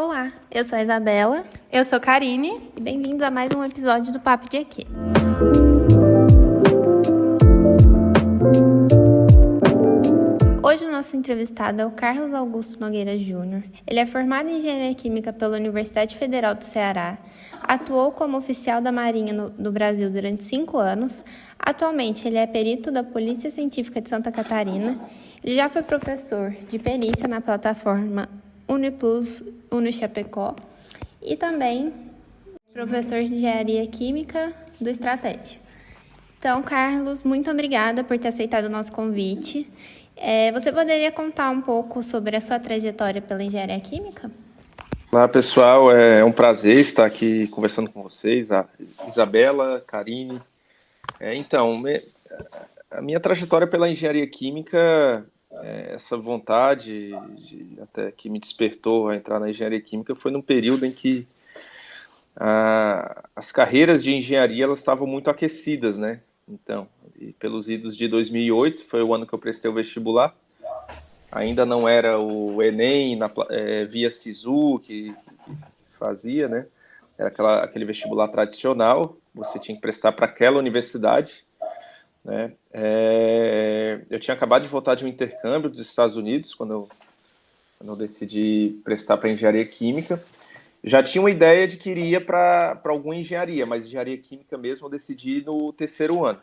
Olá, eu sou a Isabela. Eu sou Karine. E bem-vindos a mais um episódio do Papo de Aqui. Hoje o nosso entrevistado é o Carlos Augusto Nogueira Júnior. Ele é formado em Engenharia Química pela Universidade Federal do Ceará, atuou como oficial da Marinha do Brasil durante 5 anos. Atualmente ele é perito da Polícia Científica de Santa Catarina. Ele já foi professor de perícia na plataforma Uniplus Unichapecó e também professor de Engenharia Química do Estratégia. Então, Carlos, muito obrigada por ter aceitado o nosso convite. Você poderia contar um pouco sobre a sua trajetória pela Engenharia Química? Olá, pessoal. É um prazer estar aqui conversando com vocês, a Isabela, Karine. A minha trajetória pela Engenharia Química, essa vontade até que me despertou a entrar na Engenharia Química foi num período em que as carreiras de engenharia elas estavam muito aquecidas, né? Então, pelos idos de 2008, foi o ano que eu prestei o vestibular. Ainda não era o Enem via SISU que se fazia, né? Era aquele vestibular tradicional, você tinha que prestar para aquela universidade, né? Eu tinha acabado de voltar de um intercâmbio dos Estados Unidos, quando eu decidi prestar para engenharia química. Já tinha uma ideia de que iria para alguma engenharia, mas engenharia química mesmo eu decidi no terceiro ano,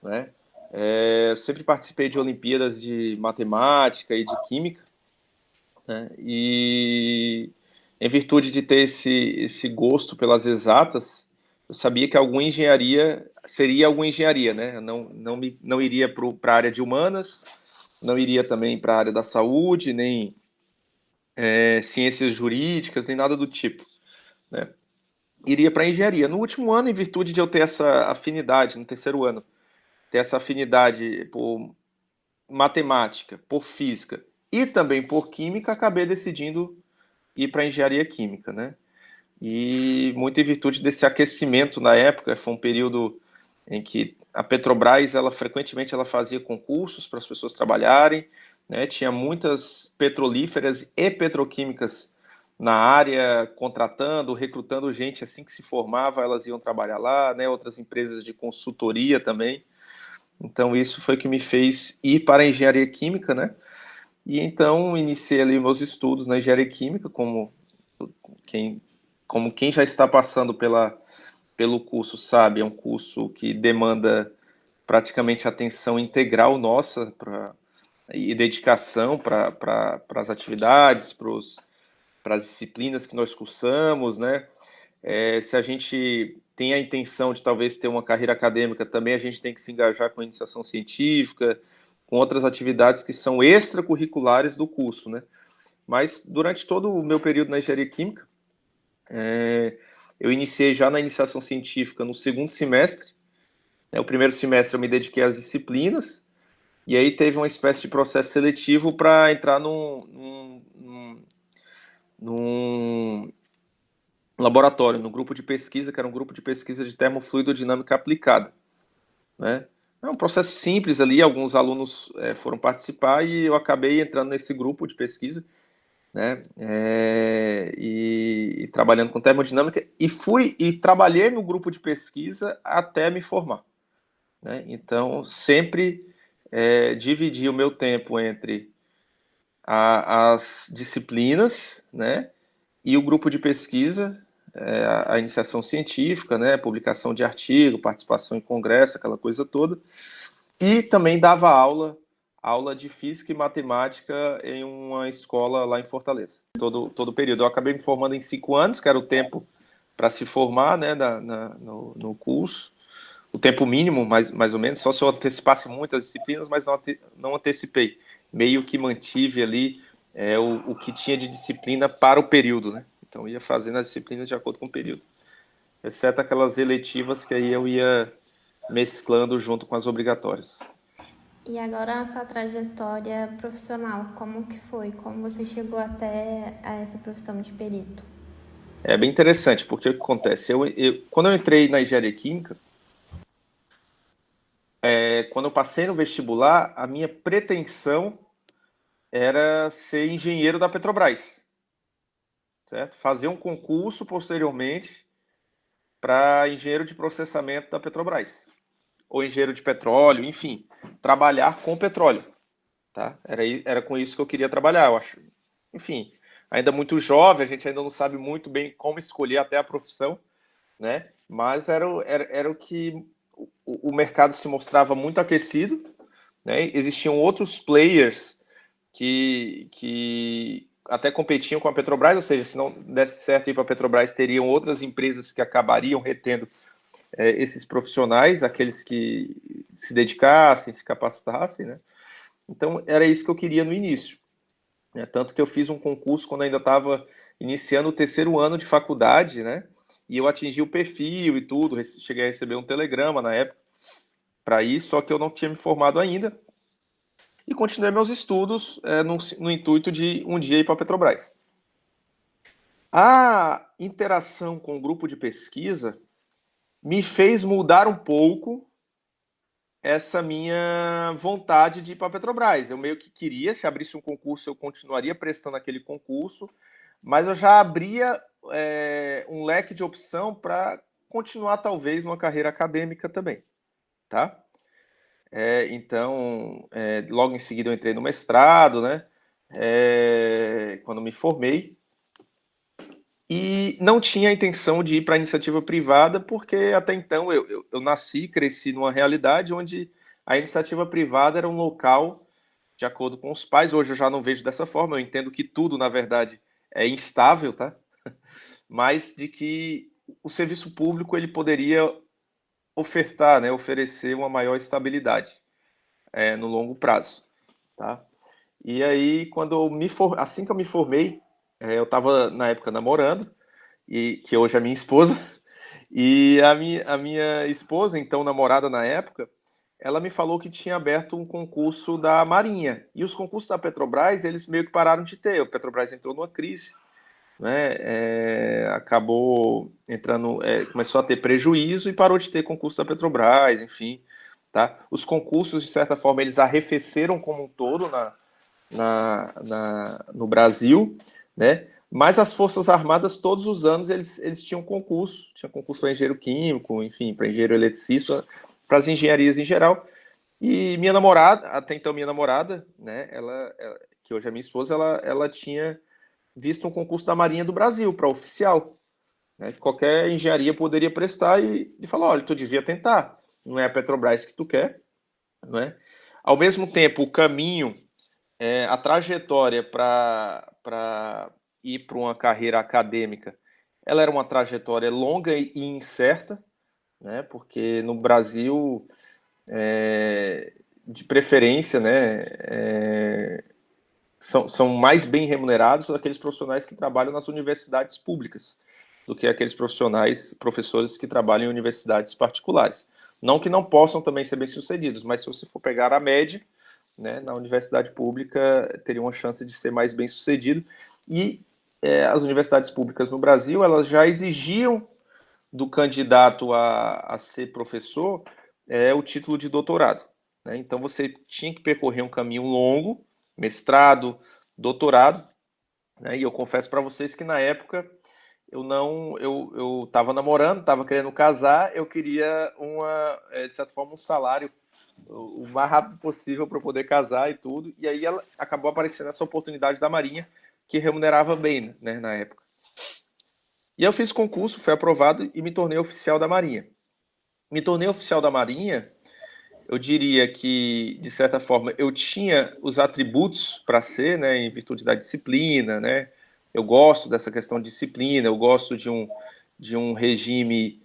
né? Eu sempre participei de Olimpíadas de Matemática e de Química, né? E em virtude de ter esse gosto pelas exatas, eu sabia que alguma engenharia seria alguma engenharia, né? Eu não iria para a área de humanas, não iria também para a área da saúde, nem ciências jurídicas, nem nada do tipo, né? Iria para a engenharia. No último ano, em virtude de eu ter essa afinidade, no terceiro ano, ter essa afinidade por matemática, por física e também por química, acabei decidindo ir para a engenharia química, né? E muito em virtude desse aquecimento na época, foi um período em que a Petrobras, frequentemente ela fazia concursos para as pessoas trabalharem, né? Tinha muitas petrolíferas e petroquímicas na área, contratando, recrutando gente assim que se formava, elas iam trabalhar lá, né? Outras empresas de consultoria também. Então isso foi que me fez ir para a engenharia química, né? E então iniciei ali meus estudos na engenharia química, como quem já está passando pelo curso sabe, é um curso que demanda praticamente atenção integral nossa e dedicação para as atividades, para as disciplinas que nós cursamos, né? Se a gente tem a intenção de talvez ter uma carreira acadêmica, também a gente tem que se engajar com a iniciação científica, com outras atividades que são extracurriculares do curso, né? Mas durante todo o meu período na engenharia química, eu iniciei já na iniciação científica no segundo semestre. O primeiro semestre eu me dediquei às disciplinas, e aí teve uma espécie de processo seletivo para entrar num laboratório, no grupo de pesquisa, que era um grupo de pesquisa de termofluidodinâmica aplicada, né? É um processo simples ali, alguns alunos foram participar e eu acabei entrando nesse grupo de pesquisa, né? E trabalhando com termodinâmica e trabalhei no grupo de pesquisa até me formar, né? Então sempre dividi o meu tempo entre as disciplinas, né? E o grupo de pesquisa, a iniciação científica, né? Publicação de artigo, participação em congresso, aquela coisa toda, e também dava aula de física e matemática em uma escola lá em Fortaleza, todo o período. Eu acabei me formando em 5 anos, que era o tempo para se formar, né, no curso, o tempo mínimo, mais ou menos, só se eu antecipasse muitas disciplinas, mas não antecipei. Meio que mantive ali o que tinha de disciplina para o período, né? Então, ia fazendo as disciplinas de acordo com o período, exceto aquelas eletivas que aí eu ia mesclando junto com as obrigatórias. E agora a sua trajetória profissional, como que foi? Como você chegou até a essa profissão de perito? É bem interessante, porque o que acontece? Quando eu entrei na engenharia química, quando eu passei no vestibular, a minha pretensão era ser engenheiro da Petrobras. certo? Fazer um concurso posteriormente para engenheiro de processamento da Petrobras, ou engenheiro de petróleo, enfim, trabalhar com petróleo, tá? Era com isso que eu queria trabalhar, eu acho. Enfim, ainda muito jovem, a gente ainda não sabe muito bem como escolher até a profissão, né? Mas era o que o mercado se mostrava muito aquecido, né? Existiam outros players que até competiam com a Petrobras, ou seja, se não desse certo ir para a Petrobras, teriam outras empresas que acabariam retendo esses profissionais, aqueles que se dedicassem, se capacitassem, né? Então, era isso que eu queria no início, né? Tanto que eu fiz um concurso quando ainda estava iniciando o terceiro ano de faculdade, né? E eu atingi o perfil e tudo, cheguei a receber um telegrama na época para isso, só que eu não tinha me formado ainda, e continuei meus estudos no intuito de um dia ir para a Petrobras. A interação com o grupo de pesquisa me fez mudar um pouco essa minha vontade de ir para a Petrobras. Eu meio que queria, se abrisse um concurso, eu continuaria prestando aquele concurso, mas eu já abria um leque de opção para continuar, talvez, uma carreira acadêmica também, tá? Então, logo em seguida eu entrei no mestrado, né? Quando me formei, e não tinha a intenção de ir para a iniciativa privada, porque até então eu nasci e cresci numa realidade onde a iniciativa privada era um local de acordo com os pais. Hoje eu já não vejo dessa forma, eu entendo que tudo, na verdade, é instável, tá? Mas de que o serviço público ele poderia ofertar, né, oferecer uma maior estabilidade no longo prazo, tá? E aí, assim que eu me formei, eu estava na época namorando, e que hoje é minha esposa, e a minha esposa, então namorada na época, ela me falou que tinha aberto um concurso da Marinha, e os concursos da Petrobras, eles meio que pararam de ter, a Petrobras entrou numa crise, né, acabou entrando, começou a ter prejuízo e parou de ter concurso da Petrobras, enfim, tá? Os concursos, de certa forma, eles arrefeceram como um todo no Brasil, né? Mas as Forças Armadas, todos os anos, eles tinham concurso para engenheiro químico, enfim, para engenheiro eletricista, para as engenharias em geral. E minha namorada, até então minha namorada, né, ela que hoje é minha esposa, ela tinha visto um concurso da Marinha do Brasil para oficial, né, que qualquer engenharia poderia prestar e falou, olha, tu devia tentar, não é a Petrobras que tu quer, não é? Ao mesmo tempo, o caminho, a trajetória para ir para uma carreira acadêmica, ela era uma trajetória longa e incerta, né? Porque no Brasil, de preferência, né, são mais bem remunerados aqueles profissionais que trabalham nas universidades públicas do que aqueles professores que trabalham em universidades particulares. Não que não possam também ser bem-sucedidos, mas se você for pegar a média, né, na universidade pública teria uma chance de ser mais bem-sucedido. E as universidades públicas no Brasil, elas já exigiam do candidato a ser professor o título de doutorado, né? Então você tinha que percorrer um caminho longo, mestrado, doutorado, né? E eu confesso para vocês que na época eu estava namorando, estava querendo casar, eu queria de certa forma, um salário o mais rápido possível para poder casar e tudo. E aí ela acabou aparecendo essa oportunidade da Marinha, que remunerava bem, né, na época. E eu fiz concurso, fui aprovado e me tornei oficial da Marinha. Me tornei oficial da Marinha, eu diria que, de certa forma, eu tinha os atributos para ser, né, em virtude da disciplina, né? Eu gosto dessa questão de disciplina, eu gosto de um regime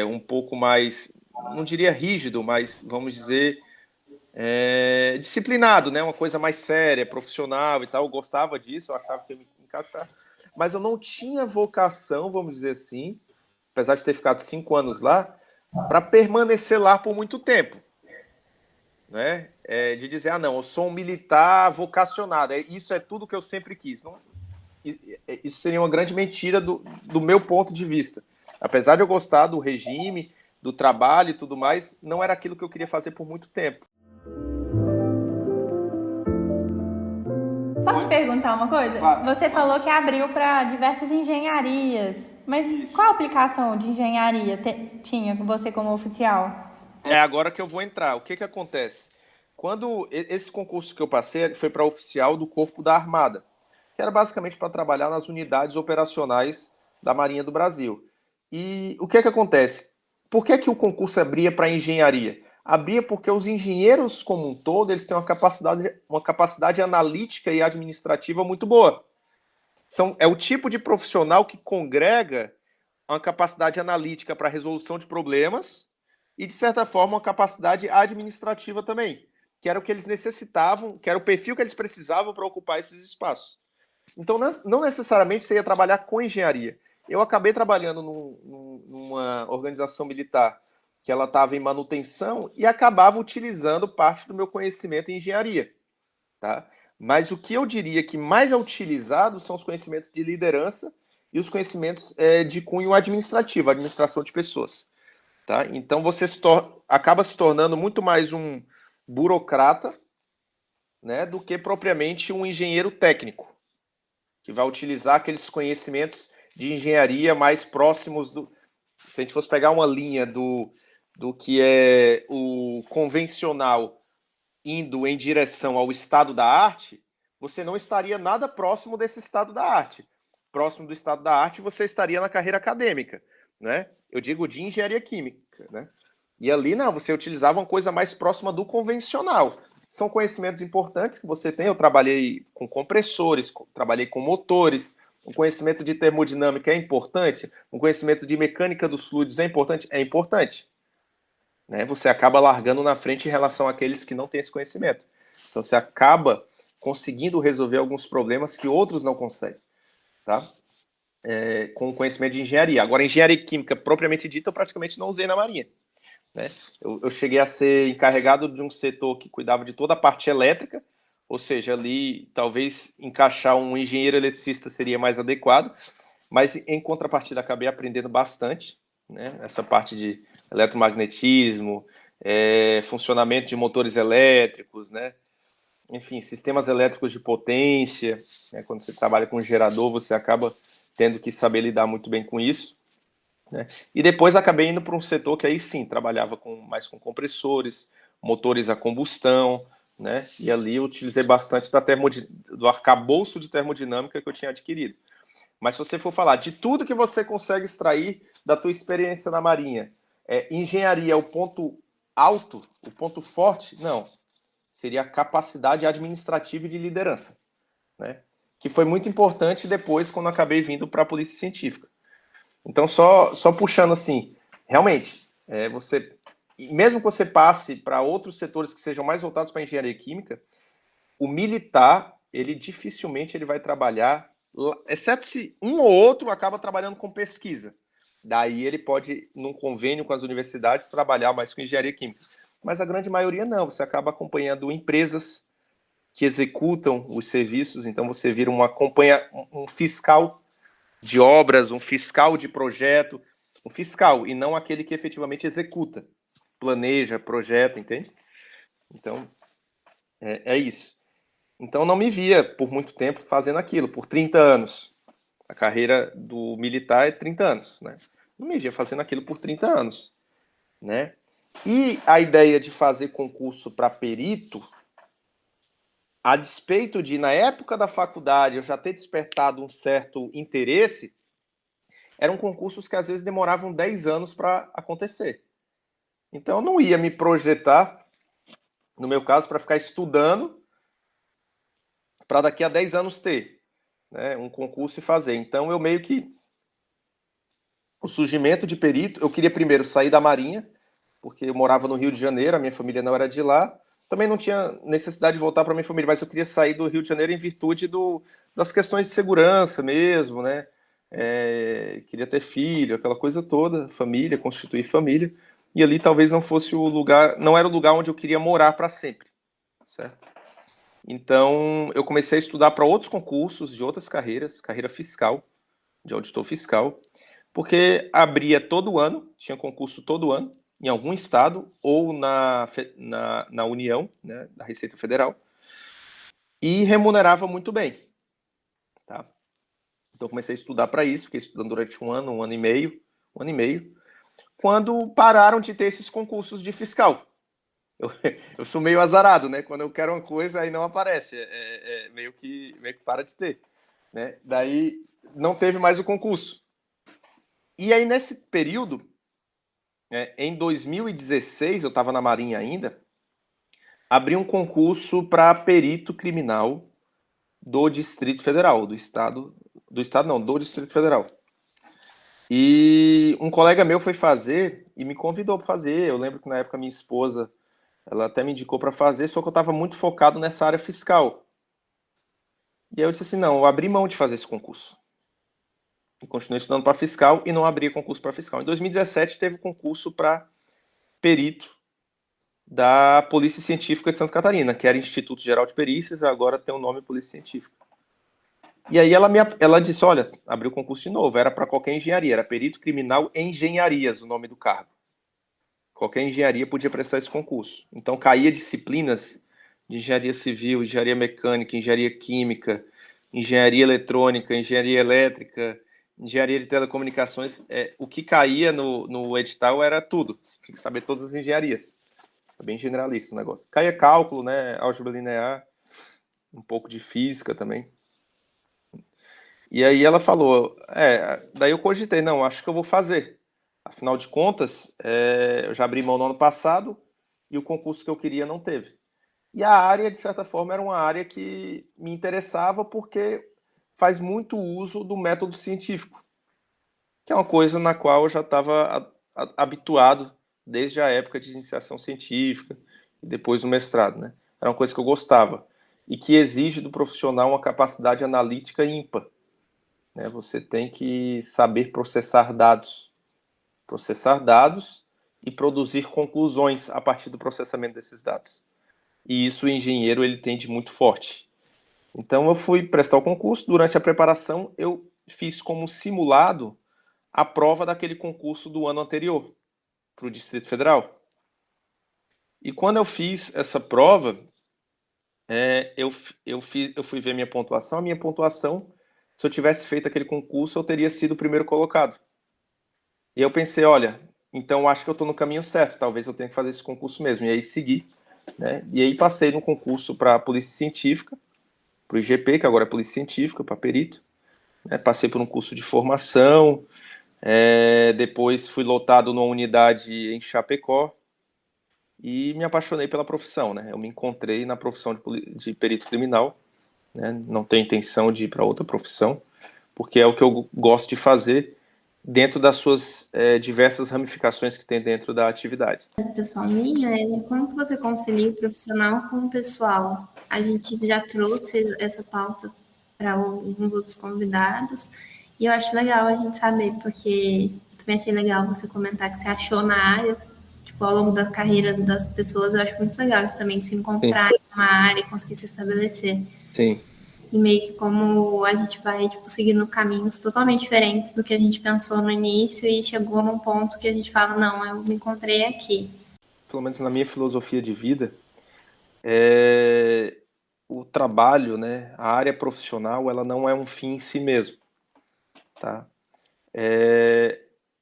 um pouco mais, não diria rígido, mas vamos dizer disciplinado, né? Uma coisa mais séria, profissional e tal. Eu gostava disso, eu achava que eu me encaixava, mas eu não tinha vocação, vamos dizer assim, apesar de ter ficado 5 anos lá, para permanecer lá por muito tempo, né? De dizer, não, eu sou um militar vocacionado, isso é tudo que eu sempre quis. Não, isso seria uma grande mentira do meu ponto de vista. Apesar de eu gostar do regime, do trabalho e tudo mais, não era aquilo que eu queria fazer por muito tempo. Posso te perguntar uma coisa? Claro. Você falou que abriu para diversas engenharias, mas qual aplicação de engenharia tinha você como oficial? É agora que eu vou entrar. O que que acontece? Quando esse concurso que eu passei foi para oficial do Corpo da Armada, que era basicamente para trabalhar nas unidades operacionais da Marinha do Brasil. E o que que acontece? Por que que o concurso abria para engenharia? Abria porque os engenheiros como um todo, eles têm uma capacidade analítica e administrativa muito boa. É o tipo de profissional que congrega uma capacidade analítica para resolução de problemas e, de certa forma, uma capacidade administrativa também, que era o que eles necessitavam, que era o perfil que eles precisavam para ocupar esses espaços. Então, não necessariamente você ia trabalhar com engenharia. Eu acabei trabalhando numa organização militar que ela estava em manutenção e acabava utilizando parte do meu conhecimento em engenharia, tá? Mas o que eu diria que mais é utilizado são os conhecimentos de liderança e os conhecimentos de cunho administrativo, administração de pessoas, tá? Então você acaba se tornando muito mais um burocrata, né, do que propriamente um engenheiro técnico, que vai utilizar aqueles conhecimentos de engenharia mais próximos do... Se a gente fosse pegar uma linha do que é o convencional indo em direção ao estado da arte, você não estaria nada próximo desse estado da arte. Próximo do estado da arte, você estaria na carreira acadêmica, né? Eu digo de engenharia química, né? E ali, não, você utilizava uma coisa mais próxima do convencional. São conhecimentos importantes que você tem. Eu trabalhei com compressores, trabalhei com motores. O conhecimento de termodinâmica é importante. O conhecimento de mecânica dos fluidos é importante? É importante. Né? Você acaba largando na frente em relação àqueles que não têm esse conhecimento. Então, você acaba conseguindo resolver alguns problemas que outros não conseguem, tá? Com o conhecimento de engenharia. Agora, engenharia química, propriamente dita, eu praticamente não usei na Marinha. Né? Eu cheguei a ser encarregado de um setor que cuidava de toda a parte elétrica, ou seja, ali talvez encaixar um engenheiro eletricista seria mais adequado, mas em contrapartida acabei aprendendo bastante, né? Essa parte de eletromagnetismo, funcionamento de motores elétricos, né? Enfim, sistemas elétricos de potência, né? Quando você trabalha com gerador, você acaba tendo que saber lidar muito bem com isso. Né? E depois acabei indo para um setor que aí sim, trabalhava mais com compressores, motores a combustão, né? E ali eu utilizei bastante do arcabouço de termodinâmica que eu tinha adquirido. Mas se você for falar de tudo que você consegue extrair da tua experiência na Marinha, engenharia é o ponto alto, o ponto forte? Não. Seria a capacidade administrativa e de liderança, né? Que foi muito importante depois quando acabei vindo para a Polícia Científica. Então, só puxando assim, realmente, mesmo que você passe para outros setores que sejam mais voltados para a engenharia química, o militar, ele dificilmente ele vai trabalhar, exceto se um ou outro acaba trabalhando com pesquisa. Daí ele pode, num convênio com as universidades, trabalhar mais com engenharia química. Mas a grande maioria não, você acaba acompanhando empresas que executam os serviços, então você vira um fiscal de obras, um fiscal de projeto, um fiscal, e não aquele que efetivamente executa, planeja, projeta, entende? Então, é isso. Então, não me via por muito tempo fazendo aquilo, por 30 anos. A carreira do militar é 30 anos, né? Não me via fazendo aquilo por 30 anos, né? E a ideia de fazer concurso para perito, a despeito de, na época da faculdade, eu já ter despertado um certo interesse, eram concursos que às vezes demoravam 10 anos para acontecer. Então, eu não ia me projetar, no meu caso, para ficar estudando para daqui a 10 anos ter, né, um concurso e fazer. Então, eu meio que... O surgimento de perito, eu queria primeiro sair da Marinha, porque eu morava no Rio de Janeiro, a minha família não era de lá. Também não tinha necessidade de voltar para minha família, mas eu queria sair do Rio de Janeiro em virtude das questões de segurança mesmo, né? Queria ter filho, aquela coisa toda, família, constituir família. E ali talvez não fosse o lugar, não era o lugar onde eu queria morar para sempre, certo? Então, eu comecei a estudar para outros concursos de outras carreiras, carreira fiscal, de auditor fiscal, porque abria todo ano, tinha concurso todo ano, em algum estado ou na União, né, da Receita Federal. e remunerava muito bem, tá? Então comecei a estudar para isso, fiquei estudando durante um ano e meio, quando pararam de ter esses concursos de fiscal. Eu sou meio azarado, né? Quando eu quero uma coisa, aí não aparece, meio que para de ter, né? Daí não teve mais o concurso. E aí nesse período, em 2016, eu estava na Marinha ainda, abri um concurso para perito criminal do Distrito Federal, do Distrito Federal. E um colega meu foi fazer e me convidou para fazer. Eu lembro que na época minha esposa, ela até me indicou para fazer, só que eu estava muito focado nessa área fiscal. E aí eu disse assim, não, eu abri mão de fazer esse concurso. E continuei estudando para fiscal e não abri concurso para fiscal. Em 2017 teve concurso para perito da Polícia Científica de Santa Catarina, que era Instituto Geral de Perícias, agora tem o nome Polícia Científica. E aí ela disse, olha, abriu o concurso de novo, era para qualquer engenharia, era perito criminal em engenharias, o nome do cargo. Qualquer engenharia podia prestar esse concurso. Então caía disciplinas de engenharia civil, engenharia mecânica, engenharia química, engenharia eletrônica, engenharia elétrica, engenharia de telecomunicações. O que caía no edital era tudo. Você tinha que saber todas as engenharias. É bem generalista o negócio. Caía cálculo, né, álgebra linear, um pouco de física também. E aí ela falou, daí eu cogitei, não, acho que eu vou fazer. Afinal de contas, eu já abri mão no ano passado e o concurso que eu queria não teve. E a área, de certa forma, era uma área que me interessava porque faz muito uso do método científico, que é uma coisa na qual eu já estava habituado desde a época de iniciação científica e depois do mestrado, né? Era uma coisa que eu gostava e que exige do profissional uma capacidade analítica ímpar. Né? Você tem que saber processar dados e produzir conclusões a partir do processamento desses dados. E isso o engenheiro ele tem de muito forte. Então eu fui prestar o concurso, durante a preparação eu fiz como simulado a prova daquele concurso do ano anterior, para o Distrito Federal. E quando eu fiz essa prova, eu fui ver minha pontuação. A minha pontuação, se eu tivesse feito aquele concurso, eu teria sido o primeiro colocado. E eu pensei, olha, então acho que eu estou no caminho certo, talvez eu tenha que fazer esse concurso mesmo. E aí segui, né? E aí passei no concurso para a Polícia Científica, para o IGP, que agora é Polícia Científica, para perito. Né? Passei por um curso de formação, depois fui lotado numa unidade em Chapecó e me apaixonei pela profissão, né? Eu me encontrei na profissão de perito criminal, né? Não tenho intenção de ir para outra profissão, porque é o que eu gosto de fazer dentro das suas diversas ramificações que tem dentro da atividade. Pessoal, minha como que você concilia o profissional com o pessoal? A gente já trouxe essa pauta para alguns outros convidados e eu acho legal a gente saber, porque eu também achei legal você comentar que você achou na área, tipo, ao longo da carreira das pessoas, eu acho muito legal isso também, de se encontrar Sim. em uma área e conseguir se estabelecer. Sim. E meio que como a gente vai, tipo, seguindo caminhos totalmente diferentes do que a gente pensou no início e chegou num ponto que a gente fala, não, eu me encontrei aqui. Pelo menos na minha filosofia de vida, o trabalho, né, a área profissional, ela não é um fim em si mesmo, tá?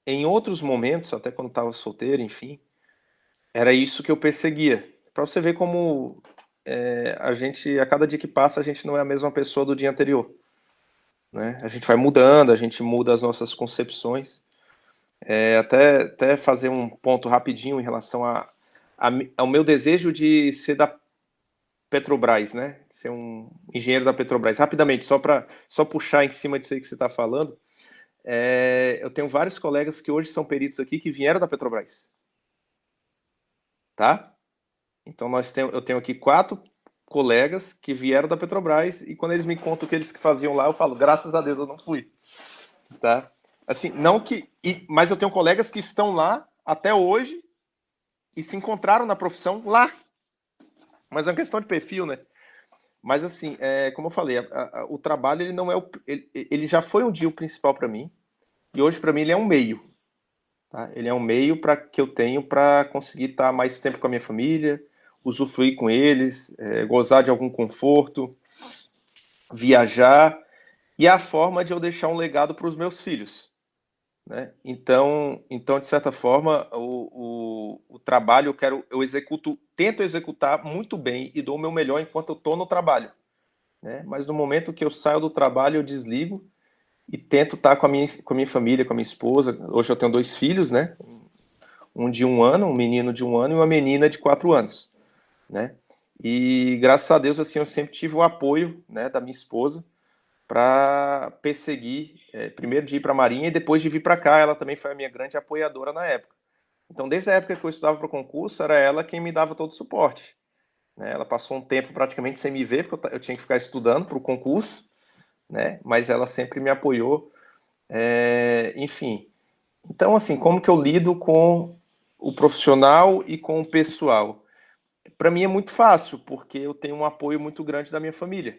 Em outros momentos, até quando estava solteiro, enfim, era isso que eu perseguia. Para você ver como a cada dia que passa, a gente não é a mesma pessoa do dia anterior. Né? A gente vai mudando, a gente muda as nossas concepções. Até fazer um ponto rapidinho em relação ao meu desejo de ser da Petrobras, né? Ser um engenheiro da Petrobras. Rapidamente, só puxar em cima disso aí que você está falando, eu tenho vários colegas que hoje são peritos aqui que vieram da Petrobras. Tá? Então eu tenho aqui 4 colegas que vieram da Petrobras e quando eles me contam o que eles faziam lá, eu falo, graças a Deus eu não fui. Tá? Assim, não que... mas eu tenho colegas que estão lá até hoje e se encontraram na profissão lá. Mas é uma questão de perfil, né? Mas assim, como eu falei, o trabalho ele não é ele já foi um dia o principal para mim e hoje para mim ele é um meio. Tá? Ele é um meio que eu tenho para conseguir estar mais tempo com a minha família, usufruir com eles, gozar de algum conforto. viajar, e a forma de eu deixar um legado para os meus filhos, né? Então, de certa forma, o trabalho tento executar muito bem e dou o meu melhor enquanto eu estou no trabalho, né? Mas no momento que eu saio do trabalho, eu desligo e tento estar com a minha família, com a minha esposa. Hoje eu tenho 2 filhos, né? Um de 1 ano, um menino de 1 ano e uma menina de 4 anos, né? E graças a Deus, assim, eu sempre tive o apoio, né, da minha esposa para perseguir, primeiro de ir para a Marinha e depois de vir para cá. Ela também foi a minha grande apoiadora na época. Então, desde a época que eu estudava para o concurso, era ela quem me dava todo o suporte, né? Ela passou um tempo praticamente sem me ver, porque eu tinha que ficar estudando para o concurso, né? Mas ela sempre me apoiou, enfim. Então, assim, como que eu lido com o profissional e com o pessoal? Para mim é muito fácil, porque eu tenho um apoio muito grande da minha família,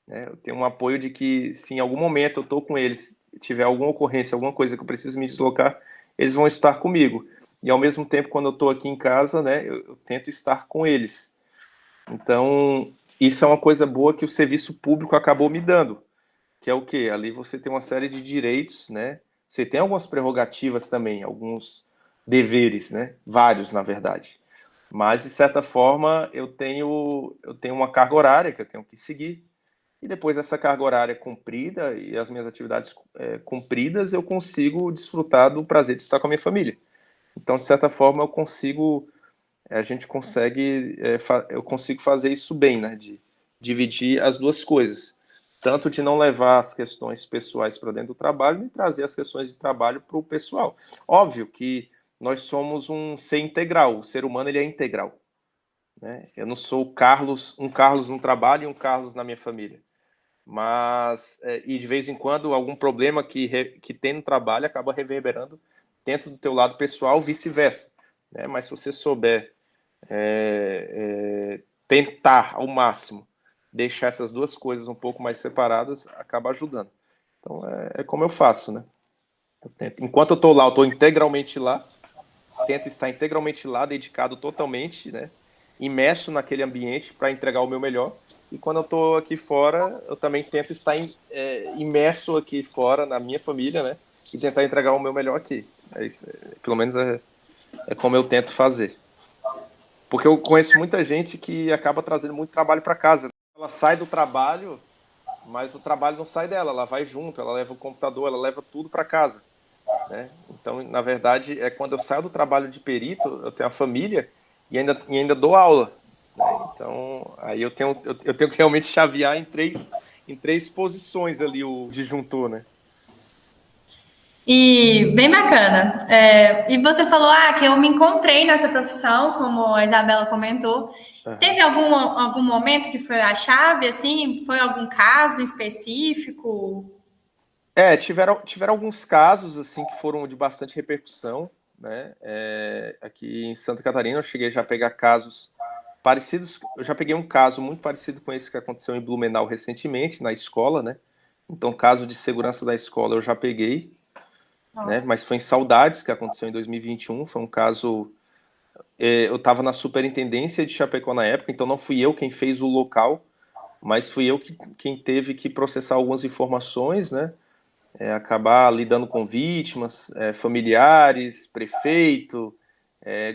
né? Eu tenho um apoio de que, se em algum momento eu estou com eles, tiver alguma ocorrência, alguma coisa que eu preciso me deslocar, eles vão estar comigo. E ao mesmo tempo, quando eu estou aqui em casa, né, eu tento estar com eles. Então, isso é uma coisa boa que o serviço público acabou me dando, que é o quê? Ali você tem uma série de direitos, né? Você tem algumas prerrogativas também, alguns deveres, né? Vários, na verdade. Mas, de certa forma, eu tenho uma carga horária que eu tenho que seguir, e depois dessa carga horária cumprida e as minhas atividades cumpridas, eu consigo desfrutar do prazer de estar com a minha família. Então, de certa forma, eu consigo fazer isso bem, né? De dividir as duas coisas. Tanto de não levar as questões pessoais para dentro do trabalho, nem trazer as questões de trabalho para o pessoal. Óbvio que nós somos um ser integral, o ser humano ele é integral, né? Eu não sou um Carlos no trabalho e um Carlos na minha família. Mas, e de vez em quando, algum problema que tem no trabalho acaba reverberando dentro do teu lado pessoal, vice-versa, né? Mas se você souber tentar ao máximo deixar essas duas coisas um pouco mais separadas, acaba ajudando. Então, é como eu faço, né? Enquanto eu estou lá, eu estou integralmente lá, tento estar integralmente lá, dedicado totalmente, né? Imerso naquele ambiente para entregar o meu melhor. E quando eu estou aqui fora, eu também tento estar imerso aqui fora, na minha família, né? E tentar entregar o meu melhor aqui. Pelo menos é como eu tento fazer. Porque eu conheço muita gente que acaba trazendo muito trabalho para casa. Ela sai do trabalho, mas o trabalho não sai dela. Ela vai junto, ela leva o computador, ela leva tudo para casa, né? Então, na verdade, quando eu saio do trabalho de perito, eu tenho a família e ainda dou aula, né? Então, aí eu tenho que realmente chavear em três posições ali o disjuntor, né? E bem bacana. E você falou que eu me encontrei nessa profissão, como a Isabela comentou. Teve algum momento que foi a chave, assim? Foi algum caso específico? Tiveram alguns casos assim que foram de bastante repercussão, né? Aqui em Santa Catarina eu cheguei já a pegar casos parecidos. Eu já peguei um caso muito parecido com esse que aconteceu em Blumenau recentemente, na escola, né? Então, caso de segurança da escola eu já peguei, né? Mas foi em Saudades, que aconteceu em 2021. Foi um caso. Eu estava na superintendência de Chapecó na época, então não fui eu quem fez o local, mas fui eu quem teve que processar algumas informações, né? Acabar lidando com vítimas, familiares, prefeito,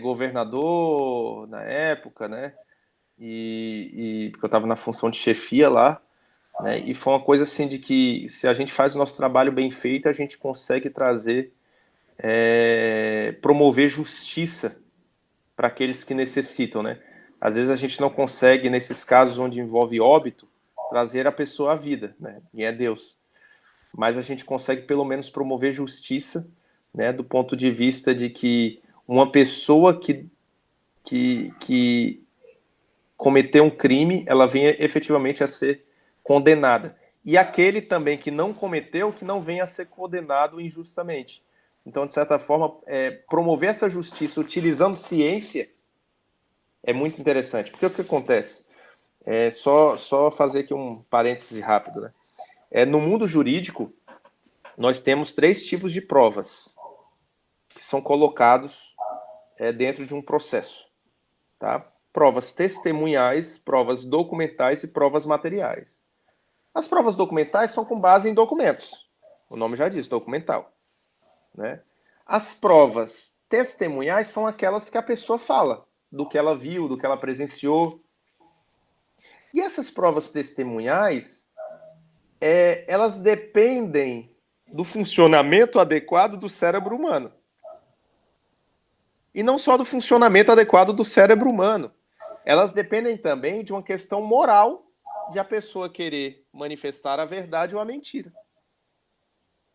governador na época, né? Porque eu estava na função de chefia lá, né? E foi uma coisa assim de que, se a gente faz o nosso trabalho bem feito, a gente consegue promover justiça para aqueles que necessitam, né? Às vezes a gente não consegue, nesses casos onde envolve óbito, trazer a pessoa à vida, né? E é Deus. Mas a gente consegue pelo menos promover justiça, né? Do ponto de vista de que uma pessoa que cometeu um crime, ela venha efetivamente a ser condenada. E aquele também que não cometeu, que não venha a ser condenado injustamente. Então, de certa forma, promover essa justiça utilizando ciência é muito interessante. Porque o que acontece? Só fazer aqui um parêntese rápido, né? No mundo jurídico, nós temos 3 tipos de provas que são colocados dentro de um processo, tá? Provas testemunhais, provas documentais e provas materiais. As provas documentais são com base em documentos. O nome já diz, documental. Né? As provas testemunhais são aquelas que a pessoa fala, do que ela viu, do que ela presenciou. E essas provas testemunhais, elas dependem do funcionamento adequado do cérebro humano. E não só do funcionamento adequado do cérebro humano. Elas dependem também de uma questão moral de a pessoa querer manifestar a verdade ou a mentira.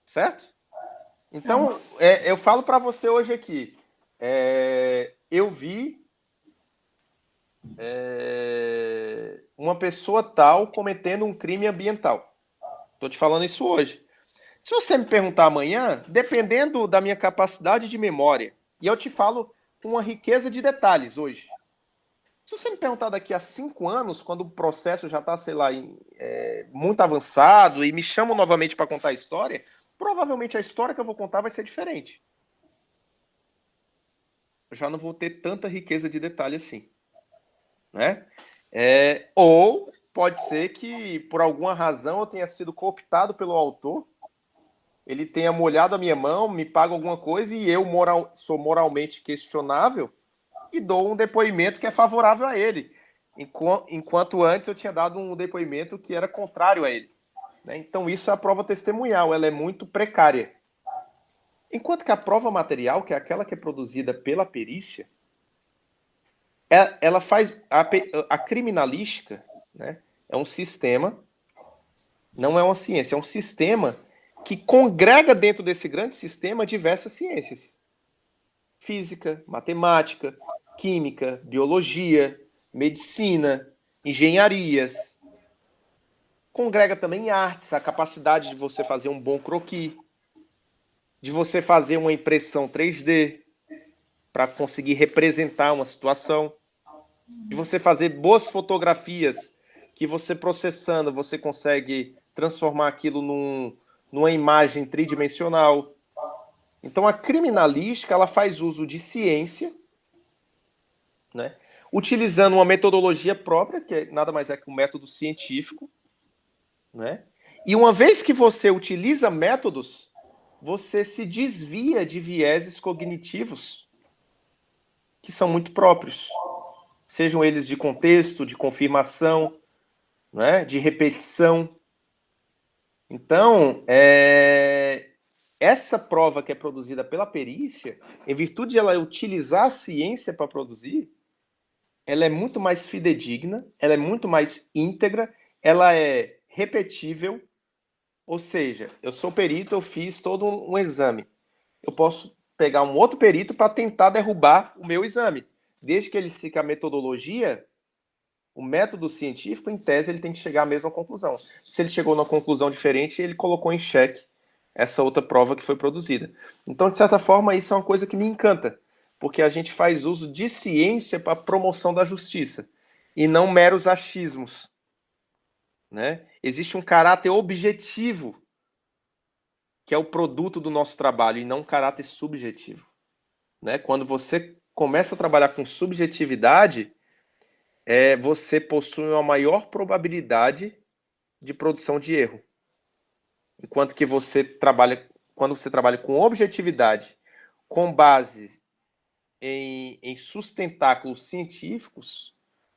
Certo? Então, eu falo para você hoje aqui, eu vi uma pessoa tal cometendo um crime ambiental. Estou te falando isso hoje. Se você me perguntar amanhã, dependendo da minha capacidade de memória, e eu te falo com uma riqueza de detalhes hoje. Se você me perguntar daqui a 5 anos, quando o processo já está, sei lá, muito avançado e me chamam novamente para contar a história, provavelmente a história que eu vou contar vai ser diferente. Eu já não vou ter tanta riqueza de detalhe assim. Né? Ou pode ser que, por alguma razão, eu tenha sido cooptado pelo autor, ele tenha molhado a minha mão, me paga alguma coisa e eu sou moralmente questionável e dou um depoimento que é favorável a ele, enquanto antes eu tinha dado um depoimento que era contrário a ele. Né? Então isso é a prova testemunhal, ela é muito precária. Enquanto que a prova material, que é aquela que é produzida pela perícia, ela faz a criminalística, né? É um sistema, não é uma ciência, é um sistema que congrega dentro desse grande sistema diversas ciências. Física, matemática, química, biologia, medicina, engenharias. Congrega também artes, a capacidade de você fazer um bom croquis, de você fazer uma impressão 3D para conseguir representar uma situação, de você fazer boas fotografias que você processando, você consegue transformar aquilo numa imagem tridimensional. Então a criminalística ela faz uso de ciência, né, utilizando uma metodologia própria, que nada mais é que um método científico, né? E uma vez que você utiliza métodos, você se desvia de vieses cognitivos que são muito próprios, sejam eles de contexto, de confirmação, né, de repetição. Então, essa prova que é produzida pela perícia, em virtude de ela utilizar a ciência para produzir, ela é muito mais fidedigna, ela é muito mais íntegra, ela é repetível, ou seja, eu sou perito, eu fiz todo um exame. Eu posso pegar um outro perito para tentar derrubar o meu exame. Desde que ele siga a metodologia, o método científico, em tese, ele tem que chegar à mesma conclusão. Se ele chegou numa conclusão diferente, ele colocou em xeque essa outra prova que foi produzida. Então, de certa forma, isso é uma coisa que me encanta, porque a gente faz uso de ciência para a promoção da justiça, e não meros achismos. Né? Existe um caráter objetivo, que é o produto do nosso trabalho, e não um caráter subjetivo. Né? Quando você começa a trabalhar com subjetividade, você possui uma maior probabilidade de produção de erro. Enquanto que quando você trabalha com objetividade, com base em sustentáculos científicos,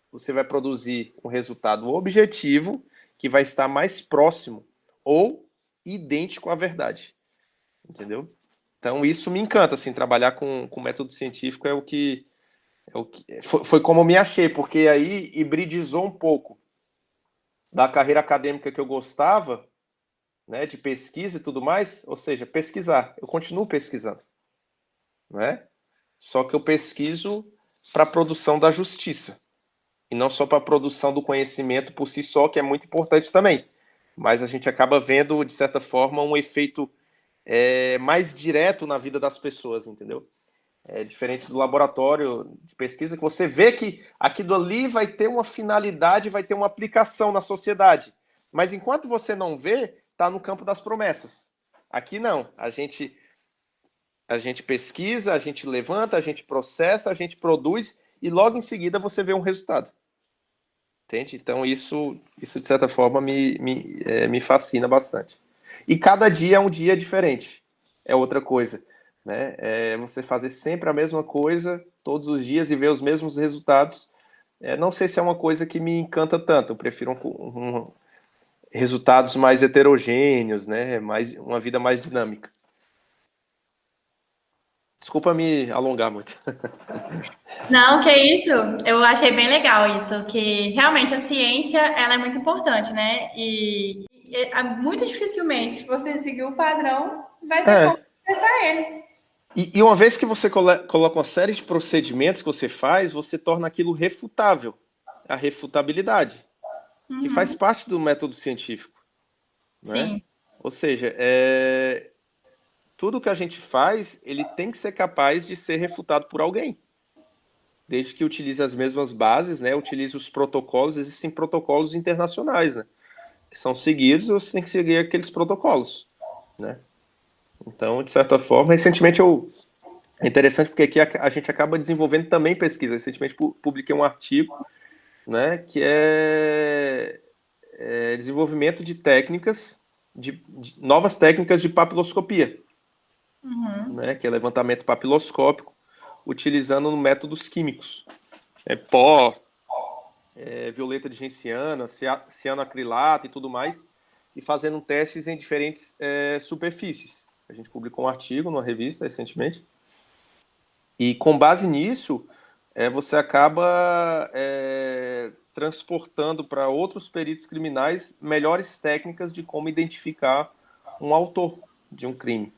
você vai produzir um resultado objetivo que vai estar mais próximo ou idêntico à verdade. Entendeu? Então isso me encanta, assim, trabalhar com método científico foi como eu me achei, porque aí hibridizou um pouco da carreira acadêmica que eu gostava, né, de pesquisa e tudo mais, ou seja, pesquisar. Eu continuo pesquisando, né? Só que eu pesquiso para a produção da justiça e não só para a produção do conhecimento por si só, que é muito importante também. Mas a gente acaba vendo, de certa forma, um efeito mais direto na vida das pessoas, entendeu? É diferente do laboratório de pesquisa, que você vê que aquilo ali vai ter uma finalidade, vai ter uma aplicação na sociedade. Mas enquanto você não vê, está no campo das promessas. Aqui não. A gente pesquisa, a gente levanta, a gente processa, a gente produz e logo em seguida você vê um resultado. entende? Então, isso de certa forma, me fascina bastante. E cada dia é um dia diferente, é outra coisa, né? Você fazer sempre a mesma coisa, todos os dias, e ver os mesmos resultados. Não sei se é uma coisa que me encanta tanto, eu prefiro resultados mais heterogêneos, né? Uma vida mais dinâmica. Desculpa me alongar muito. Não, que isso, eu achei bem legal isso, que realmente a ciência, ela é muito importante, né? Muito dificilmente, se você seguir o padrão, vai ter como testar ele. E uma vez que você coloca uma série de procedimentos que você faz, você torna aquilo refutável. A refutabilidade, que faz parte do método científico. Né? Sim. Ou seja, tudo que a gente faz, ele tem que ser capaz de ser refutado por alguém. Desde que utilize as mesmas bases, né? Utilize os protocolos, existem protocolos internacionais, né? Que são seguidos, você tem que seguir aqueles protocolos, né? Então, de certa forma, recentemente é interessante porque aqui a gente acaba desenvolvendo também pesquisa. Recentemente publiquei um artigo, né, que é desenvolvimento de técnicas, de novas técnicas de papiloscopia, né, que é levantamento papiloscópico, utilizando métodos químicos, pó, violeta de genciana, cianoacrilato e tudo mais, e fazendo testes em diferentes superfícies. A gente publicou um artigo numa revista recentemente, e com base nisso, você acaba transportando para outros peritos criminais melhores técnicas de como identificar um autor de um crime,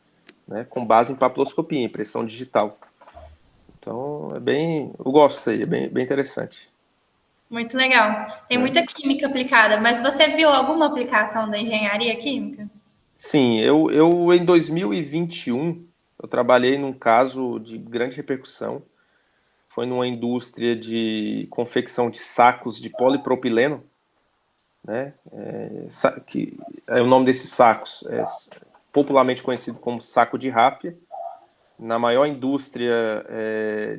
né, com base em papiloscopia, impressão digital. Então, eu gosto disso aí, é bem interessante. Muito legal. Tem muita química aplicada, mas você viu alguma aplicação da engenharia química? Sim, eu em 2021, eu trabalhei num caso de grande repercussão. Foi numa indústria de confecção de sacos de polipropileno, né? O nome desses sacos é popularmente conhecido como saco de ráfia. Na maior indústria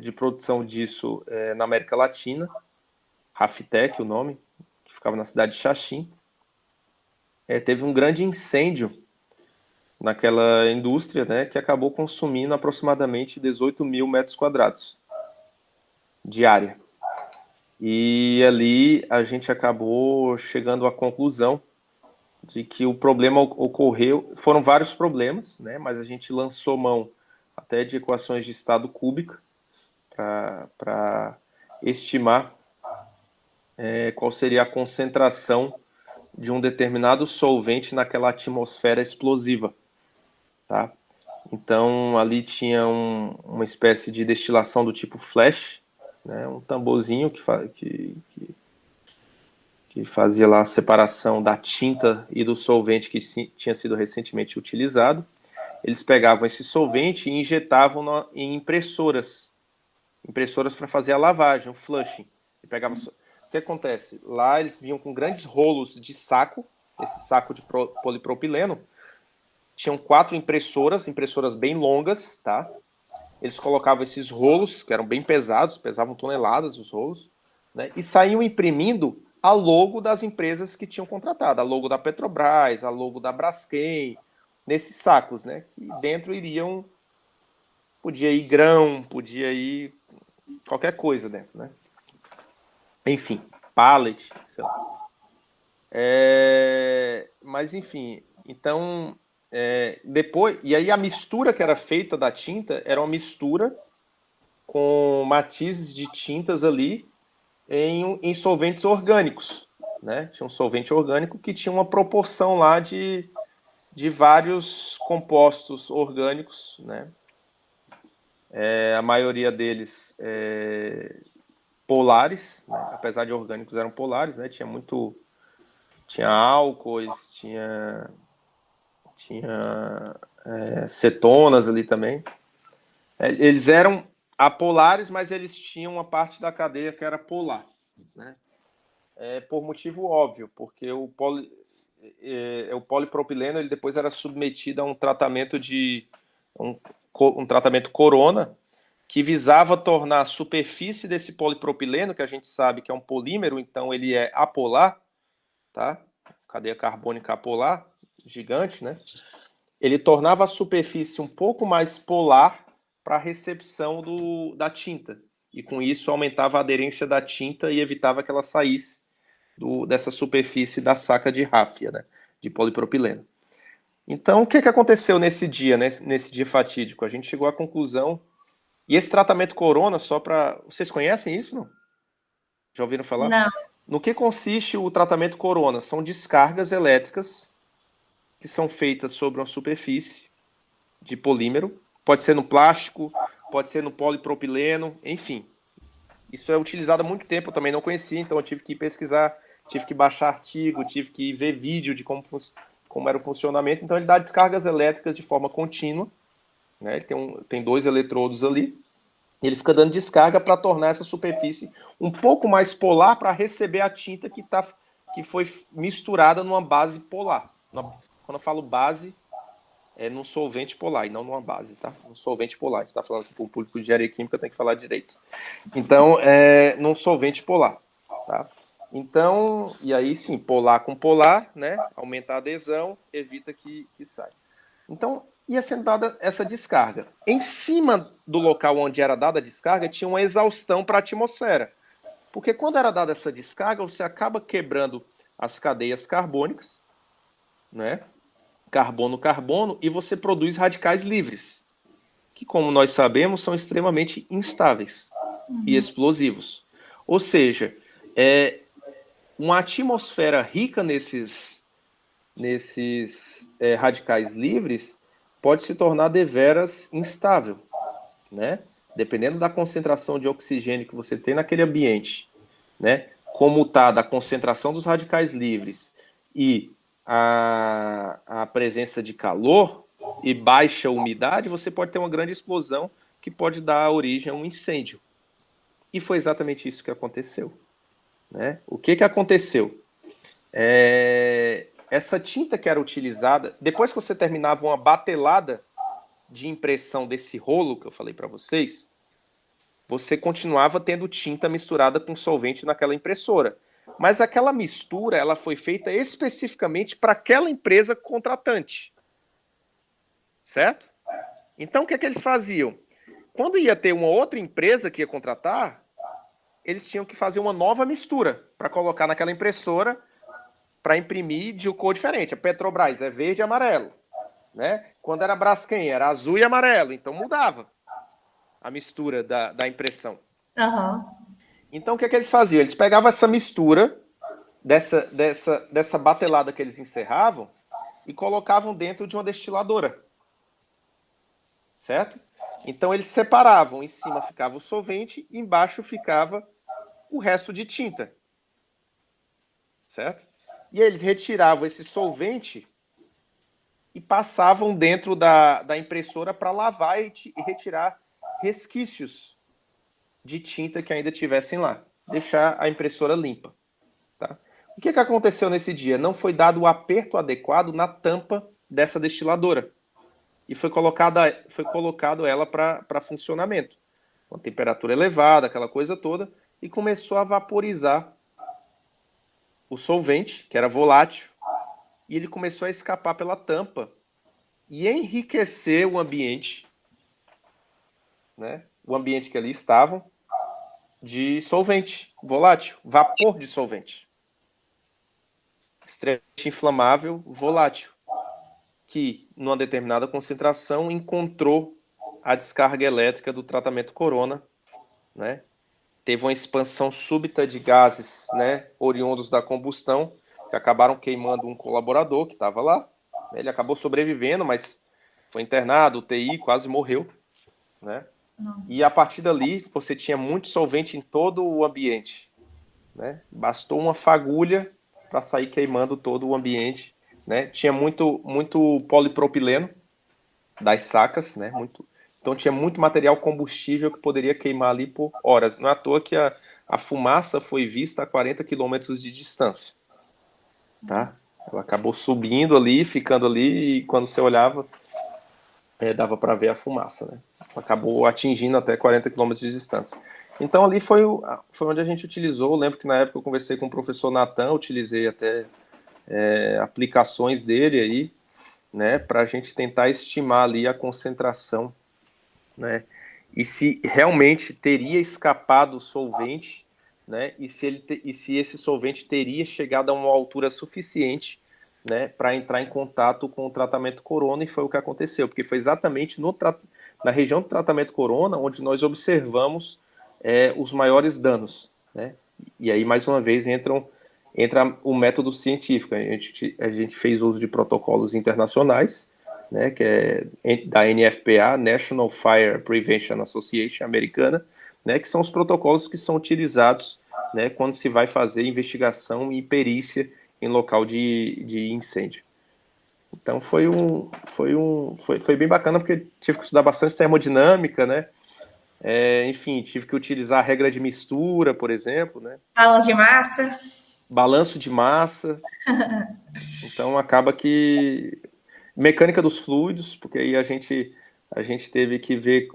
de produção disso na América Latina, Rafitec, o nome, que ficava na cidade de Xaxim. Teve um grande incêndio naquela indústria, né, que acabou consumindo aproximadamente 18 mil metros quadrados de área. E ali a gente acabou chegando à conclusão de que o problema ocorreu, foram vários problemas, né, mas a gente lançou mão até de equações de estado cúbico para estimar qual seria a concentração de um determinado solvente naquela atmosfera explosiva, tá? Então, ali tinha uma espécie de destilação do tipo flash, né? Um tamborzinho que fazia lá a separação da tinta e do solvente que tinha sido recentemente utilizado. Eles pegavam esse solvente e injetavam em impressoras para fazer a lavagem, o flushing. E pegava... O que acontece? Lá eles vinham com grandes rolos de saco, esse saco de polipropileno. Tinham 4 impressoras bem longas, tá? Eles colocavam esses rolos, que eram bem pesados, pesavam toneladas os rolos, né? E saíam imprimindo a logo das empresas que tinham contratado, a logo da Petrobras, a logo da Braskem, nesses sacos, né? Que dentro podia ir grão, podia ir qualquer coisa dentro, né? Enfim, pallet, sei lá. Mas enfim, então depois, e aí a mistura que era feita da tinta era uma mistura com matizes de tintas ali em solventes orgânicos, né? Tinha um solvente orgânico que tinha uma proporção lá de vários compostos orgânicos, né? A maioria deles polares, né? Apesar de orgânicos eram polares, né? Tinha álcoois, tinha cetonas ali também. Eles eram apolares, mas eles tinham uma parte da cadeia que era polar, né? Por motivo óbvio, porque o polipropileno ele depois era submetido a um tratamento um tratamento corona, que visava tornar a superfície desse polipropileno, que a gente sabe que é um polímero, então ele é apolar, tá? Cadeia carbônica apolar, gigante, né? Ele tornava a superfície um pouco mais polar para a recepção da tinta. E com isso aumentava a aderência da tinta e evitava que ela saísse dessa superfície da saca de ráfia, né? De polipropileno. Então, o que aconteceu nesse dia, né? Nesse dia fatídico? A gente chegou à conclusão. E esse tratamento corona, só para. Vocês conhecem isso, não? Já ouviram falar? Não. No que consiste o tratamento corona? São descargas elétricas que são feitas sobre uma superfície de polímero. Pode ser no plástico, pode ser no polipropileno, enfim. Isso é utilizado há muito tempo, eu também não conhecia, então eu tive que pesquisar, tive que baixar artigo, tive que ver vídeo de como era o funcionamento. Então ele dá descargas elétricas de forma contínua, né? Ele tem 2 eletrodos ali. Ele fica dando descarga para tornar essa superfície um pouco mais polar para receber a tinta que foi misturada numa base polar. Quando eu falo base, é num solvente polar e não numa base, tá? Num solvente polar. A gente está falando aqui para o público de engenharia química, tem que falar direito. Então, num solvente polar, tá? Então, e aí sim, polar com polar, né? Aumenta a adesão, evita que saia. Então, ia sendo dada essa descarga. Em cima do local onde era dada a descarga, tinha uma exaustão para a atmosfera. Porque quando era dada essa descarga, você acaba quebrando as cadeias carbônicas, né? Carbono-carbono, e você produz radicais livres, que, como nós sabemos, são extremamente instáveis e explosivos. Ou seja, uma atmosfera rica nesses radicais livres pode se tornar deveras instável, né? Dependendo da concentração de oxigênio que você tem naquele ambiente, né? Como está da concentração dos radicais livres e a presença de calor e baixa umidade, você pode ter uma grande explosão que pode dar origem a um incêndio. E foi exatamente isso que aconteceu, né? O que aconteceu? Essa tinta que era utilizada, depois que você terminava uma batelada de impressão desse rolo que eu falei para vocês, você continuava tendo tinta misturada com solvente naquela impressora. Mas aquela mistura, ela foi feita especificamente para aquela empresa contratante. Certo? Então, o que eles faziam? Quando ia ter uma outra empresa que ia contratar, eles tinham que fazer uma nova mistura para colocar naquela impressora para imprimir de cor diferente. A Petrobras é verde e amarelo, né? Quando era Braskem, era azul e amarelo. Então, mudava a mistura da impressão. Uhum. Então, o que eles faziam? Eles pegavam essa mistura dessa batelada que eles encerravam e colocavam dentro de uma destiladora. Certo? Então, eles separavam. Em cima ficava o solvente, embaixo ficava o resto de tinta. Certo? E eles retiravam esse solvente e passavam dentro da impressora para lavar e retirar resquícios de tinta que ainda tivessem lá. Deixar a impressora limpa. Tá? O que aconteceu nesse dia? Não foi dado o aperto adequado na tampa dessa destiladora. E foi colocado ela para funcionamento. Com temperatura elevada, aquela coisa toda, e começou a vaporizar o solvente, que era volátil, e ele começou a escapar pela tampa e enriquecer o ambiente, né? O ambiente que ali estavam, de solvente volátil, vapor de solvente. Extremamente inflamável, volátil, que, numa determinada concentração, encontrou a descarga elétrica do tratamento corona, né? Teve uma expansão súbita de gases, né, oriundos da combustão, que acabaram queimando um colaborador que estava lá. Ele acabou sobrevivendo, mas foi internado, UTI, quase morreu, né? E a partir dali, você tinha muito solvente em todo o ambiente, né? Bastou uma fagulha para sair queimando todo o ambiente, né? Tinha muito polipropileno das sacas, né? Então tinha muito material combustível que poderia queimar ali por horas. Não é à toa que a fumaça foi vista a 40 quilômetros de distância, tá? Ela acabou subindo ali, ficando ali, e quando você olhava, dava para ver a fumaça, né? acabou atingindo até 40 quilômetros de distância. Então ali foi onde a gente utilizou. Eu lembro que na época eu conversei com o professor Natan, utilizei até aplicações dele aí, né, para a gente tentar estimar ali a concentração, né, e se realmente teria escapado o solvente, né, e se esse solvente teria chegado a uma altura suficiente, né, para entrar em contato com o tratamento corona, e foi o que aconteceu, porque foi exatamente na região do tratamento corona onde nós observamos os maiores danos, né, e aí mais uma vez entra o método científico. A gente fez uso de protocolos internacionais, né, que é da NFPA, National Fire Prevention Association americana, né, que são os protocolos que são utilizados, né, quando se vai fazer investigação e perícia em local de incêndio. Então foi bem bacana, porque tive que estudar bastante termodinâmica, né? Enfim, tive que utilizar a regra de mistura, por exemplo, né? Balanço de massa. Então acaba que mecânica dos fluidos, porque aí a gente teve que ver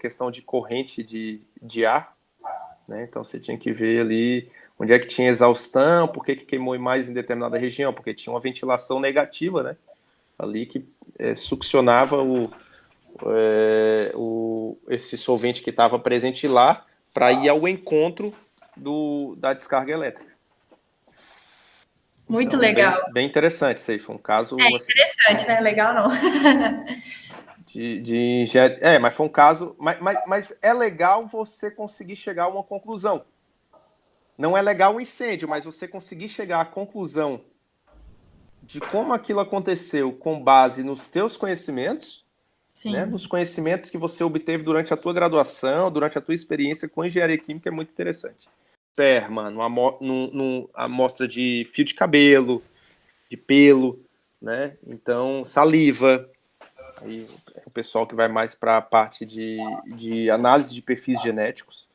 questão de corrente de ar, né? Então você tinha que ver ali onde é que tinha exaustão, por que queimou mais em determinada região, porque tinha uma ventilação negativa, né? Ali que succionava esse solvente que estava presente lá para ir ao encontro da descarga elétrica. Muito então, legal. Bem interessante isso aí, foi um caso... interessante, né? Legal não. Mas foi um caso... Mas é legal você conseguir chegar a uma conclusão. Não é legal o incêndio, mas você conseguir chegar à conclusão de como aquilo aconteceu com base nos teus conhecimentos, né, nos conhecimentos que você obteve durante a tua graduação, durante a tua experiência com engenharia química, é muito interessante. Esperma, numa amostra de fio de cabelo, de pelo, né? Então, saliva. Aí, o pessoal que vai mais para a parte de análise de perfis genéticos,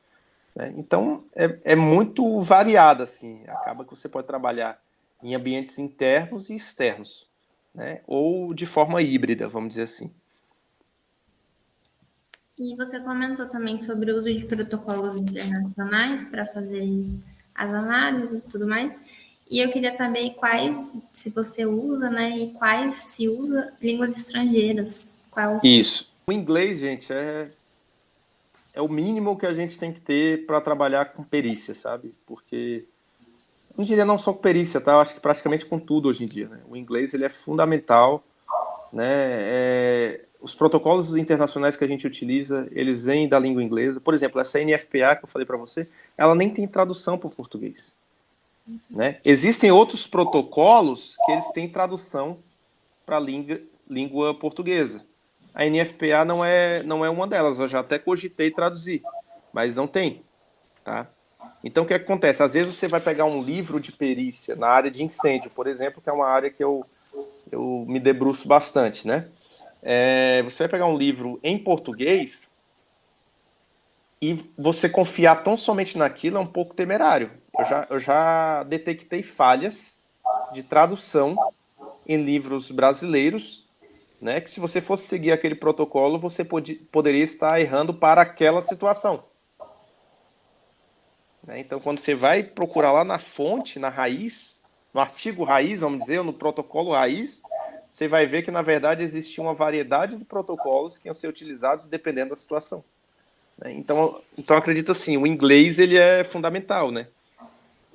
né? Então, é muito variado, assim. Acaba que você pode trabalhar em ambientes internos e externos, né? Ou de forma híbrida, vamos dizer assim. E você comentou também sobre o uso de protocolos internacionais para fazer as análises e tudo mais. E eu queria saber quais, se você usa, né? E quais se usa línguas estrangeiras. Isso. O inglês, gente, é o mínimo que a gente tem que ter para trabalhar com perícia, sabe? Porque, não diria não só com perícia, tá? Eu acho que praticamente com tudo hoje em dia, né? O inglês, ele é fundamental, né? Os protocolos internacionais que a gente utiliza, eles vêm da língua inglesa. Por exemplo, essa NFPA que eu falei para você, ela nem tem tradução para o português, né? Existem outros protocolos que eles têm tradução para a língua portuguesa. A NFPA não é uma delas, eu já até cogitei traduzir, mas não tem, tá? Então, o que acontece? Às vezes você vai pegar um livro de perícia na área de incêndio, por exemplo, que é uma área que eu me debruço bastante, né? Você vai pegar um livro em português e você confiar tão somente naquilo é um pouco temerário. Eu já detectei falhas de tradução em livros brasileiros, né, que se você fosse seguir aquele protocolo, você poderia estar errando para aquela situação. Né? Então, quando você vai procurar lá na fonte, na raiz, no artigo raiz, vamos dizer, ou no protocolo raiz, você vai ver que, na verdade, existia uma variedade de protocolos que iam ser utilizados dependendo da situação. Né? Então, acredito assim, o inglês ele é fundamental, né?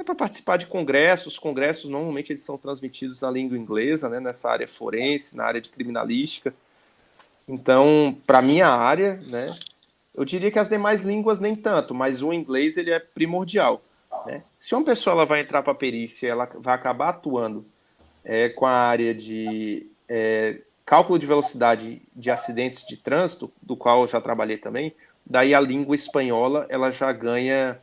Para participar de congressos. Congressos, normalmente, eles são transmitidos na língua inglesa, né? Nessa área forense, na área de criminalística. Então, para minha área, né? Eu diria que as demais línguas nem tanto, mas o inglês ele é primordial. Né? Se uma pessoa ela vai entrar para a perícia, ela vai acabar atuando com a área de cálculo de velocidade de acidentes de trânsito, do qual eu já trabalhei também, daí a língua espanhola ela já ganha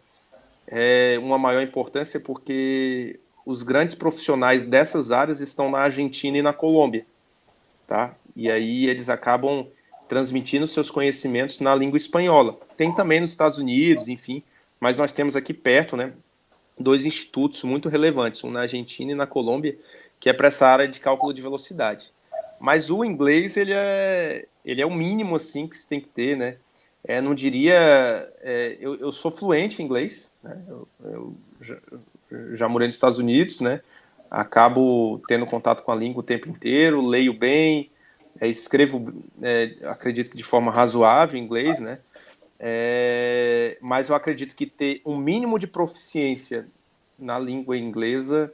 uma maior importância, porque os grandes profissionais dessas áreas estão na Argentina e na Colômbia, tá? E aí eles acabam transmitindo seus conhecimentos na língua espanhola. Tem também nos Estados Unidos, enfim, mas nós temos aqui perto, né, 2 institutos muito relevantes, um na Argentina e na Colômbia, que é para essa área de cálculo de velocidade. Mas o inglês, ele é o mínimo, assim, que você tem que ter, né? Não diria... eu sou fluente em inglês, né? Eu já morei nos Estados Unidos, né? Acabo tendo contato com a língua o tempo inteiro, leio bem, escrevo, acredito que de forma razoável em inglês, né? Mas eu acredito que ter um mínimo de proficiência na língua inglesa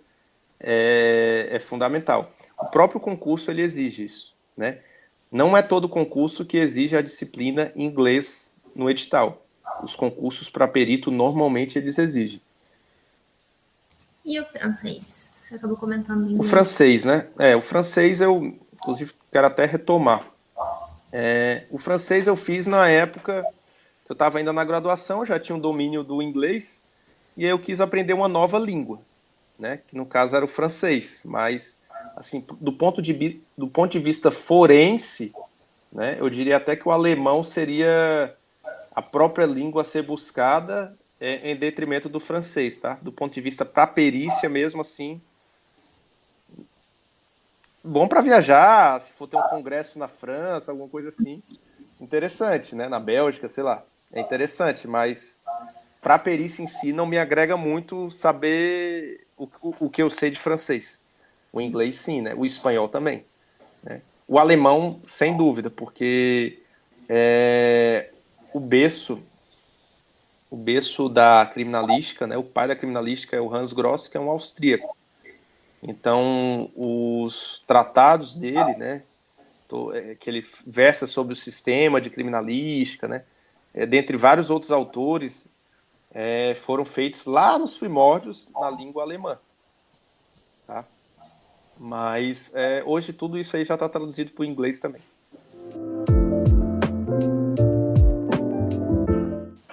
é fundamental. O próprio concurso, ele exige isso, né? Não é todo concurso que exige a disciplina inglês no edital. Os concursos para perito, normalmente, eles exigem. E o francês? Você acabou comentando em inglês. O francês, né? O francês eu, inclusive, quero até retomar. O francês eu fiz na época que eu estava ainda na graduação, eu já tinha um domínio do inglês, e aí eu quis aprender uma nova língua, né? Que no caso era o francês, mas assim, do ponto de vista forense, né? Eu diria até que o alemão seria a própria língua a ser buscada em detrimento do francês, tá? Do ponto de vista para perícia mesmo, assim, bom para viajar, se for ter um congresso na França, alguma coisa assim, interessante, né? Na Bélgica, sei lá, é interessante, mas para a perícia em si não me agrega muito saber o que eu sei de francês. O inglês sim, né? O espanhol também, né? O alemão, sem dúvida, porque o berço da criminalística, né? O pai da criminalística é o Hans Gross, que é um austríaco. Então, os tratados dele, né? Que ele versa sobre o sistema de criminalística, né? Dentre vários outros autores, foram feitos lá nos primórdios na língua alemã, tá? Mas hoje tudo isso aí já está traduzido para o inglês também.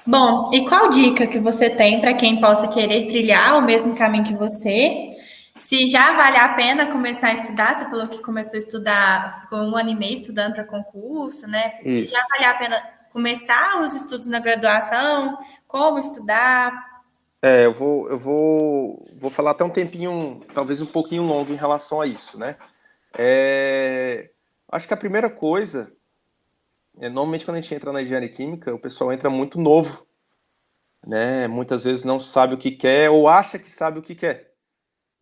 Bom, e qual dica que você tem para quem possa querer trilhar o mesmo caminho que você? Se já vale a pena começar a estudar, você falou que começou a estudar, ficou 1 ano e meio estudando para concurso, né? Isso. Se já vale a pena começar os estudos na graduação, como estudar? Eu vou falar até um tempinho, talvez um pouquinho longo em relação a isso, né? Acho que a primeira coisa, normalmente quando a gente entra na engenharia química, o pessoal entra muito novo, né? Muitas vezes não sabe o que quer ou acha que sabe o que quer,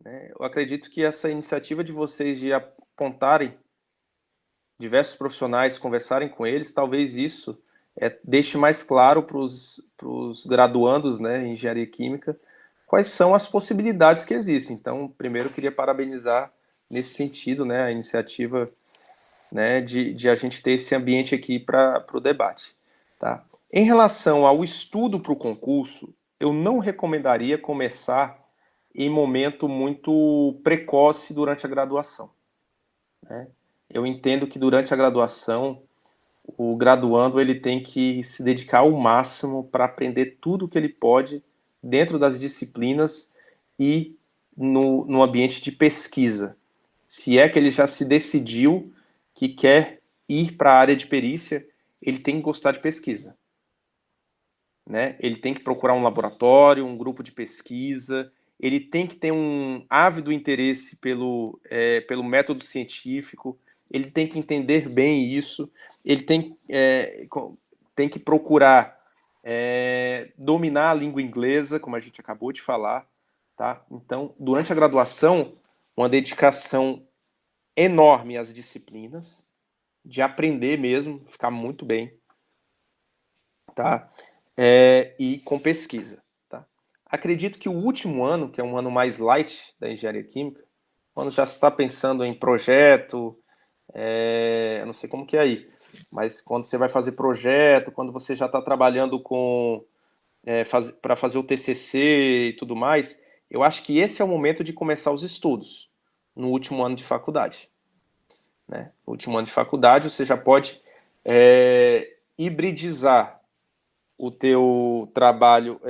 né? Eu acredito que essa iniciativa de vocês de apontarem diversos profissionais, conversarem com eles, talvez isso deixe mais claro para os graduandos, né, em engenharia química, quais são as possibilidades que existem. Então, primeiro, eu queria parabenizar nesse sentido, né, a iniciativa, né, de a gente ter esse ambiente aqui para o debate. Tá? Em relação ao estudo para o concurso, eu não recomendaria começar em momento muito precoce durante a graduação, né? Eu entendo que durante a graduação, o graduando ele tem que se dedicar ao máximo para aprender tudo o que ele pode dentro das disciplinas e no ambiente de pesquisa. Se é que ele já se decidiu que quer ir para a área de perícia, ele tem que gostar de pesquisa, né? Ele tem que procurar um laboratório, um grupo de pesquisa, ele tem que ter um ávido interesse pelo método científico, ele tem que entender bem isso, ele tem que procurar dominar a língua inglesa, como a gente acabou de falar, tá? Então, durante a graduação, uma dedicação enorme às disciplinas, de aprender mesmo, ficar muito bem, tá? E com pesquisa, tá? Acredito que o último ano, que é um ano mais light da engenharia química, quando já se está pensando em projeto, eu não sei como que é aí, mas quando você vai fazer projeto, quando você já está trabalhando para fazer o TCC e tudo mais, eu acho que esse é o momento de começar os estudos, no último ano de faculdade, né? No último ano de faculdade, você já pode hibridizar o teu trabalho,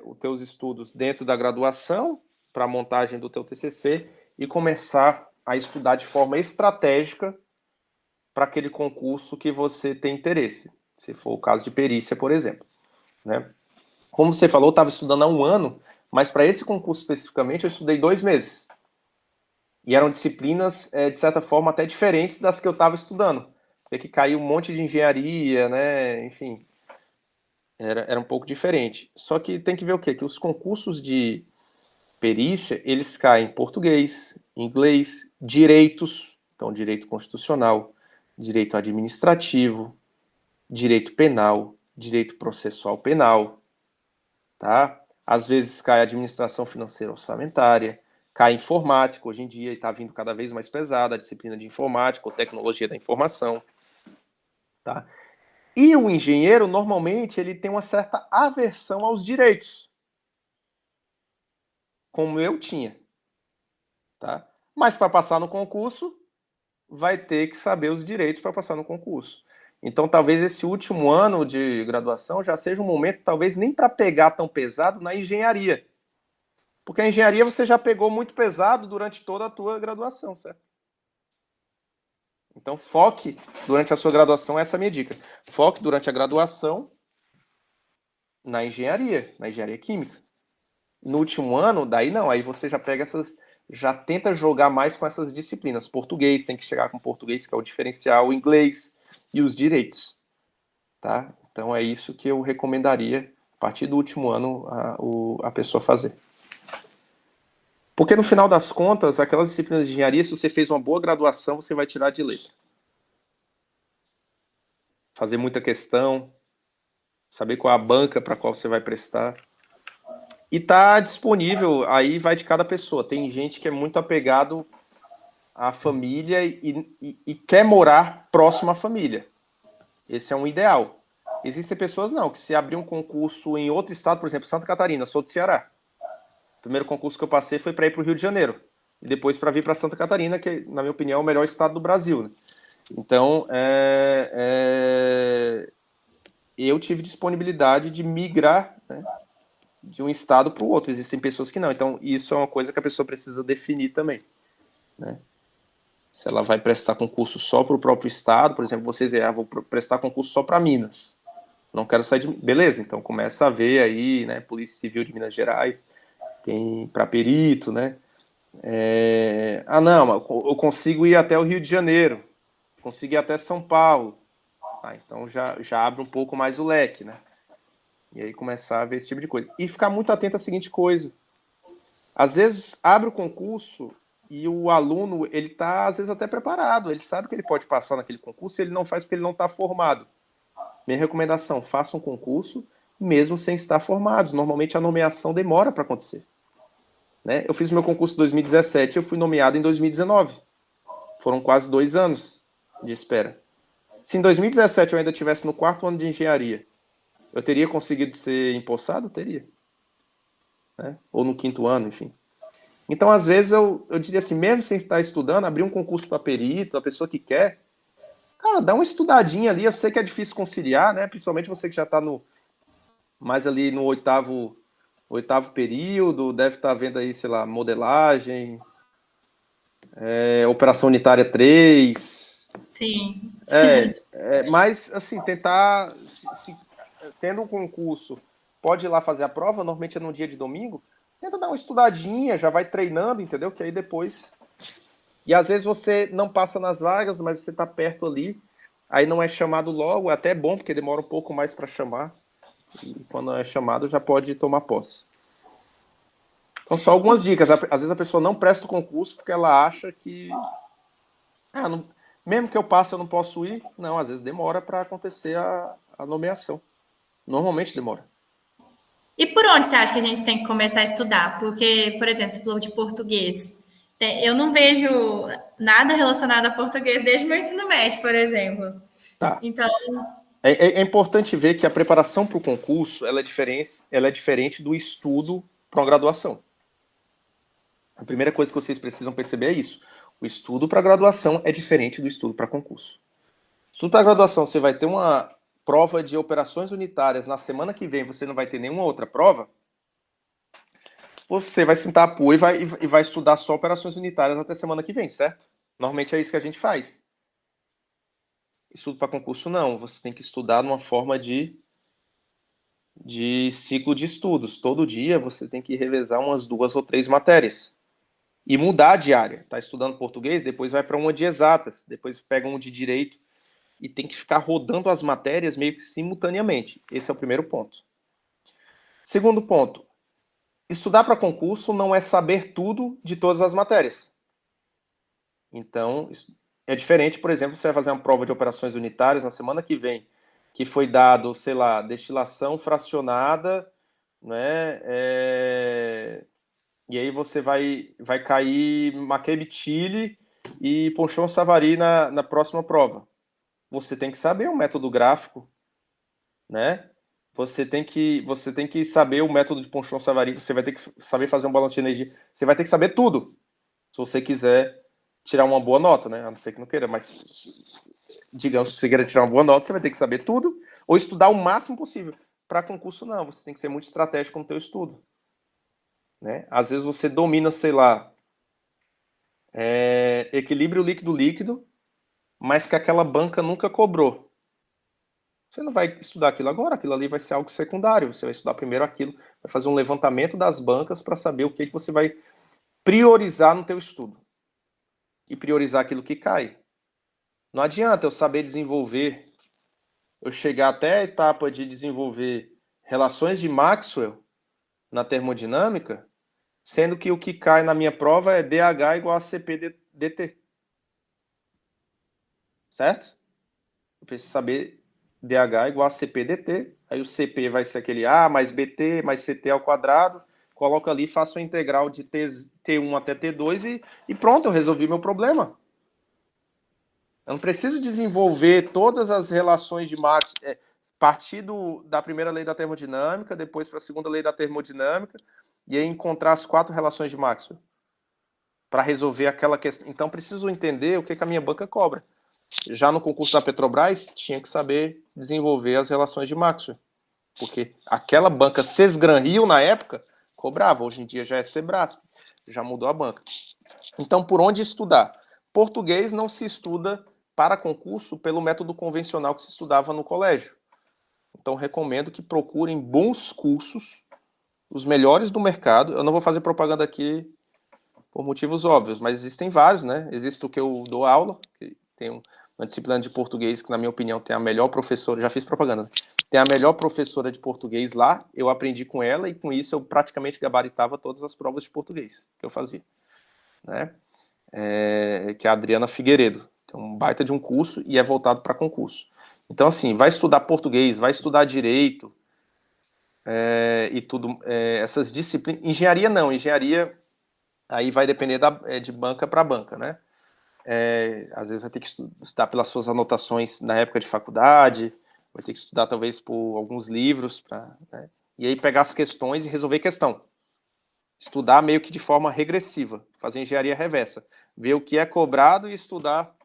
os teus estudos dentro da graduação, para a montagem do teu TCC, e começar a estudar de forma estratégica para aquele concurso que você tem interesse, se for o caso de perícia, por exemplo, né? Como você falou, eu estava estudando há 1 ano, mas para esse concurso especificamente eu estudei 2 meses, E eram disciplinas, de certa forma, até diferentes das que eu estava estudando. Porque que caiu um monte de engenharia, né? Enfim, era um pouco diferente. Só que tem que ver o quê? Que os concursos de perícia, eles caem em português, inglês, direitos, então direito constitucional, direito administrativo, direito penal, direito processual penal, tá? Às vezes cai administração financeira orçamentária, cai informática, hoje em dia está vindo cada vez mais pesada a disciplina de informática ou tecnologia da informação, tá? E o engenheiro, normalmente, ele tem uma certa aversão aos direitos, como eu tinha, tá? Mas para passar no concurso, vai ter que saber os direitos para passar no concurso. Então, talvez esse último ano de graduação já seja um momento, talvez nem para pegar tão pesado na engenharia. Porque a engenharia você já pegou muito pesado durante toda a tua graduação, certo? Então, foque durante a sua graduação, essa é a minha dica. Foque durante a graduação na engenharia química. No último ano, daí não, aí você já pega já tenta jogar mais com essas disciplinas. Português, tem que chegar com português, que é o diferencial, o inglês e os direitos, tá? Então é isso que eu recomendaria, a partir do último ano, a pessoa fazer. Porque no final das contas, aquelas disciplinas de engenharia, se você fez uma boa graduação, você vai tirar de letra. Fazer muita questão, saber qual é a banca para qual você vai prestar. E tá disponível, aí vai de cada pessoa. Tem gente que é muito apegado à família e quer morar próximo à família. Esse é um ideal. Existem pessoas não, que se abrir um concurso em outro estado, por exemplo, Santa Catarina, sou do Ceará. O primeiro concurso que eu passei foi para ir para o Rio de Janeiro. E depois para vir para Santa Catarina, que, na minha opinião, é o melhor estado do Brasil. Né? Então, eu tive disponibilidade de migrar, né, de um estado para o outro. Existem pessoas que não. Então, isso é uma coisa que a pessoa precisa definir também. Né? Se ela vai prestar concurso só para o próprio estado, por exemplo, vocês vou prestar concurso só para Minas. Não quero sair de... Beleza, então começa a ver aí, né, Polícia Civil de Minas Gerais, tem para perito, né? Não, eu consigo ir até o Rio de Janeiro, consigo ir até São Paulo. Então já abre um pouco mais o leque, né? E aí começar a ver esse tipo de coisa. E ficar muito atento à seguinte coisa. Às vezes abre o concurso e o aluno, ele está, às vezes, até preparado. Ele sabe que ele pode passar naquele concurso e ele não faz porque ele não está formado. Minha recomendação, faça um concurso mesmo sem estar formados. Normalmente a nomeação demora para acontecer. Né? Eu fiz meu concurso em 2017 e eu fui nomeado em 2019. Foram quase 2 anos de espera. Se em 2017 eu ainda estivesse no 4º ano de engenharia, eu teria conseguido ser empossado? Teria. Né? Ou no 5º ano, enfim. Então, às vezes, eu diria assim, mesmo sem estar estudando, abrir um concurso para perito, a pessoa que quer, cara, dá uma estudadinha ali. Eu sei que é difícil conciliar, né? Principalmente você que já está mais ali no oitavo período, deve estar vendo aí, sei lá, modelagem, operação unitária 3. Sim. Mas, assim, tentar, tendo um concurso, pode ir lá fazer a prova, normalmente é no dia de domingo, tenta dar uma estudadinha, já vai treinando, entendeu? Que aí depois... E às vezes você não passa nas vagas, mas você está perto ali, aí não é chamado logo, é até bom, porque demora um pouco mais para chamar, e quando é chamado já pode tomar posse. Então, só algumas dicas. Às vezes a pessoa não presta o concurso porque ela acha que... mesmo que eu passe, eu não posso ir. Não, às vezes demora para acontecer a nomeação. Normalmente demora. E por onde você acha que a gente tem que começar a estudar? Porque, por exemplo, você falou de português. Eu não vejo nada relacionado a português desde o meu ensino médio, por exemplo. Tá. Então... É importante ver que a preparação para o concurso ela é diferente do estudo para uma graduação. A primeira coisa que vocês precisam perceber é isso. O estudo para graduação é diferente do estudo para concurso. Estudo para graduação, você vai ter uma prova de operações unitárias na semana que vem, você não vai ter nenhuma outra prova, você vai sentar a pua e vai estudar só operações unitárias até semana que vem, certo? Normalmente é isso que a gente faz. Estudo para concurso não, você tem que estudar numa forma de ciclo de estudos. Todo dia você tem que revezar umas 2 ou 3 matérias. e mudar de área. Está estudando português, depois vai para uma de exatas, depois pega um de direito, e tem que ficar rodando as matérias meio que simultaneamente. Esse é o primeiro ponto. Segundo ponto, estudar para concurso não é saber tudo de todas as matérias. Então, é diferente, por exemplo, você vai fazer uma prova de operações unitárias na semana que vem, que foi dado, sei lá, destilação fracionada, né? E aí você vai cair Macquebe-Thiele e Ponchon-Savary na próxima prova. Você tem que saber o método gráfico, né? Você tem que saber o método de Ponchon-Savary, você vai ter que saber fazer um balanço de energia, você vai ter que saber tudo, se você quiser tirar uma boa nota, né? A não ser que não queira, mas digamos, se você queira tirar uma boa nota, você vai ter que saber tudo, ou estudar o máximo possível. Para concurso, não, você tem que ser muito estratégico no teu estudo, né? Às vezes você domina, sei lá, equilíbrio líquido-líquido, mas que aquela banca nunca cobrou. Você não vai estudar aquilo agora, aquilo ali vai ser algo secundário. Você vai estudar primeiro aquilo, vai fazer um levantamento das bancas para saber o que você vai priorizar no teu estudo. E priorizar aquilo que cai. Não adianta eu saber desenvolver, eu chegar até a etapa de desenvolver relações de Maxwell na termodinâmica, sendo que o que cai na minha prova é DH igual a CP dt. Certo? Eu preciso saber DH igual a CP dt, aí o CP vai ser aquele A mais BT mais CT ao quadrado, coloco ali, faço a integral de T1 até T2 e pronto, eu resolvi meu problema. Eu não preciso desenvolver todas as relações de Maxwell, partir da primeira lei da termodinâmica, depois para a segunda lei da termodinâmica, e aí encontrar as 4 relações de Maxwell para resolver aquela questão. Então, preciso entender o que a minha banca cobra. Já no concurso da Petrobras, tinha que saber desenvolver as relações de Maxwell, porque aquela banca Sesgran Rio, na época, cobrava. Hoje em dia já é Sebrasp, já mudou a banca. Então, por onde estudar? Português não se estuda para concurso pelo método convencional que se estudava no colégio. Então, recomendo que procurem bons cursos, os melhores do mercado. Eu não vou fazer propaganda aqui por motivos óbvios, mas existem vários, né? Existe o que eu dou aula, que tem uma disciplina de português que, na minha opinião, tem a melhor professora, já fiz propaganda, tem a melhor professora de português lá, eu aprendi com ela e com isso eu praticamente gabaritava todas as provas de português que eu fazia, né? Que é a Adriana Figueiredo. Tem um baita de um curso e é voltado para concurso. Então, assim, vai estudar português, vai estudar direito e tudo, essas disciplinas. Engenharia não, engenharia aí vai depender de banca para banca, né? Às vezes vai ter que estudar pelas suas anotações na época de faculdade, vai ter que estudar talvez por alguns livros, né? E aí pegar as questões e resolver questão. Estudar meio que de forma regressiva, fazer engenharia reversa, ver o que é cobrado e estudar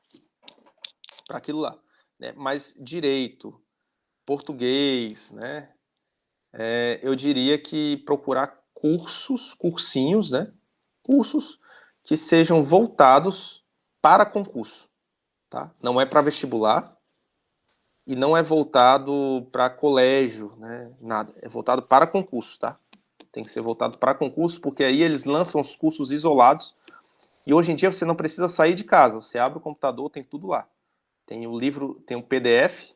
para aquilo lá, né? Mas direito, português, né? Eu diria que procurar cursinhos, né? Cursos que sejam voltados para concurso, tá? Não é para vestibular e não é voltado para colégio, né? Nada, é voltado para concurso, tá? Tem que ser voltado para concurso, porque aí eles lançam os cursos isolados e hoje em dia você não precisa sair de casa, você abre o computador, tem tudo lá. Tem o livro, tem o PDF,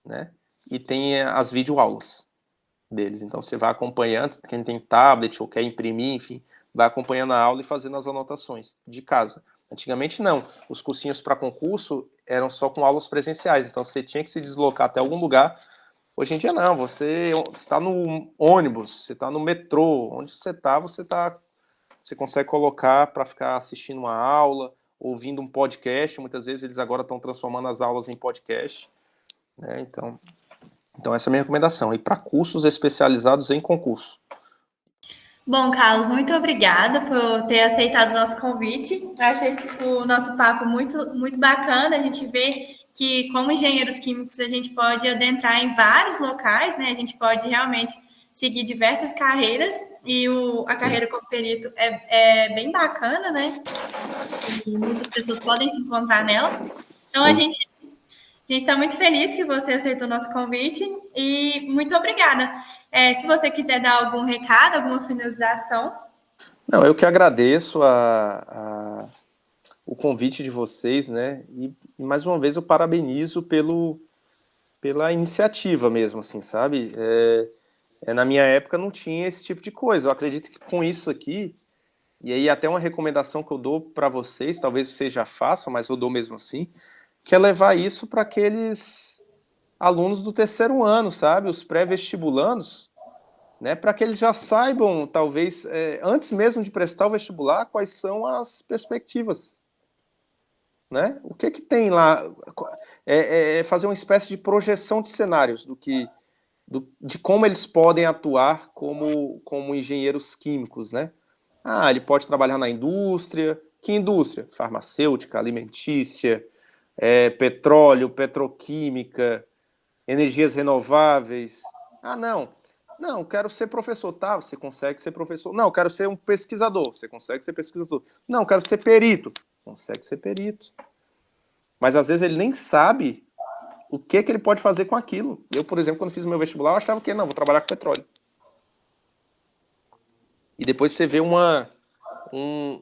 né? E tem as videoaulas deles. Então você vai acompanhando, quem tem tablet ou quer imprimir, enfim, vai acompanhando a aula e fazendo as anotações de casa. Antigamente não, os cursinhos para concurso eram só com aulas presenciais, então você tinha que se deslocar até algum lugar. Hoje em dia não, você está no ônibus, você está no metrô, onde você consegue colocar para ficar assistindo uma aula, ouvindo um podcast. Muitas vezes eles agora estão transformando as aulas em podcast, né? Então essa é a minha recomendação, ir para cursos especializados em concurso. Bom, Carlos, muito obrigada por ter aceitado o nosso convite. Eu achei o nosso papo muito, muito bacana. A gente vê que, como engenheiros químicos, a gente pode adentrar em vários locais, né? A gente pode realmente seguir diversas carreiras e a carreira como perito é bem bacana, né? E muitas pessoas podem se encontrar nela. Então, Sim. a gente está muito feliz que você aceitou o nosso convite e muito obrigada. Se você quiser dar algum recado, alguma finalização. Não, eu que agradeço o convite de vocês, né? E mais uma vez eu parabenizo pela iniciativa mesmo, assim, sabe? Na minha época não tinha esse tipo de coisa. Eu acredito que com isso aqui, e aí até uma recomendação que eu dou para vocês, talvez vocês já façam, mas eu dou mesmo assim, que é levar isso para aqueles alunos do terceiro ano, sabe? Os pré-vestibulandos, né? Para que eles já saibam, talvez, antes mesmo de prestar o vestibular, quais são as perspectivas, né? O que tem lá? Fazer uma espécie de projeção de cenários de como eles podem atuar como engenheiros químicos, né? Ele pode trabalhar na indústria. Que indústria? Farmacêutica, alimentícia, petróleo, petroquímica, energias renováveis. Não, quero ser professor. Tá, você consegue ser professor. Não, quero ser um pesquisador. Você consegue ser pesquisador. Não, quero ser perito. Consegue ser perito. Mas às vezes ele nem sabe o que ele pode fazer com aquilo. Eu, por exemplo, quando fiz o meu vestibular, eu achava que não, vou trabalhar com petróleo. E depois você vê um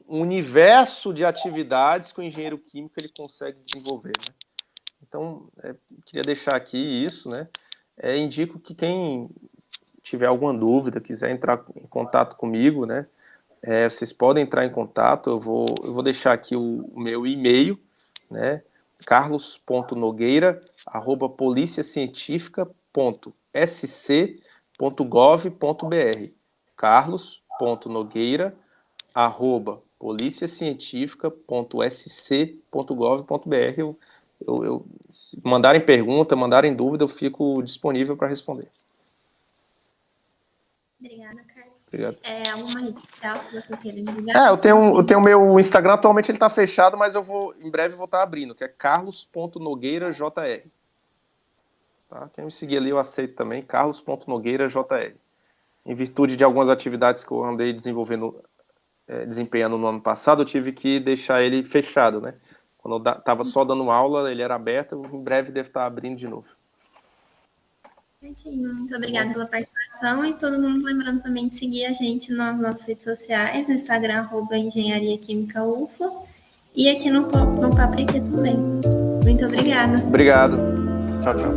universo de atividades que o engenheiro químico ele consegue desenvolver, né? Então, queria deixar aqui isso, né? Indico que quem tiver alguma dúvida, quiser entrar em contato comigo, né? Vocês podem entrar em contato, eu vou deixar aqui o meu e-mail, né? carlos.nogueira@policiacientifica.sc.gov.br carlos.nogueira@policiacientifica.sc.gov.br. Se mandarem pergunta, mandarem dúvida, eu fico disponível para responder. Obrigada, Carlos. Obrigado. Alguma rede social que você queira divulgar? Eu tenho o meu Instagram, atualmente ele está fechado, mas em breve vou estar abrindo, que é carlos.nogueirajr. Tá? Quem me seguir ali eu aceito também, carlos.nogueirajr. Em virtude de algumas atividades que eu andei desempenhando no ano passado, eu tive que deixar ele fechado, né? Quando eu estava só dando aula, ele era aberto, em breve deve estar abrindo de novo. Certinho. Muito obrigada pela participação e todo mundo lembrando também de seguir a gente nas nossas redes sociais, no Instagram, @Engenharia Química UFLA, e aqui no Paprika também. Muito obrigada. Obrigado. Tchau, tchau.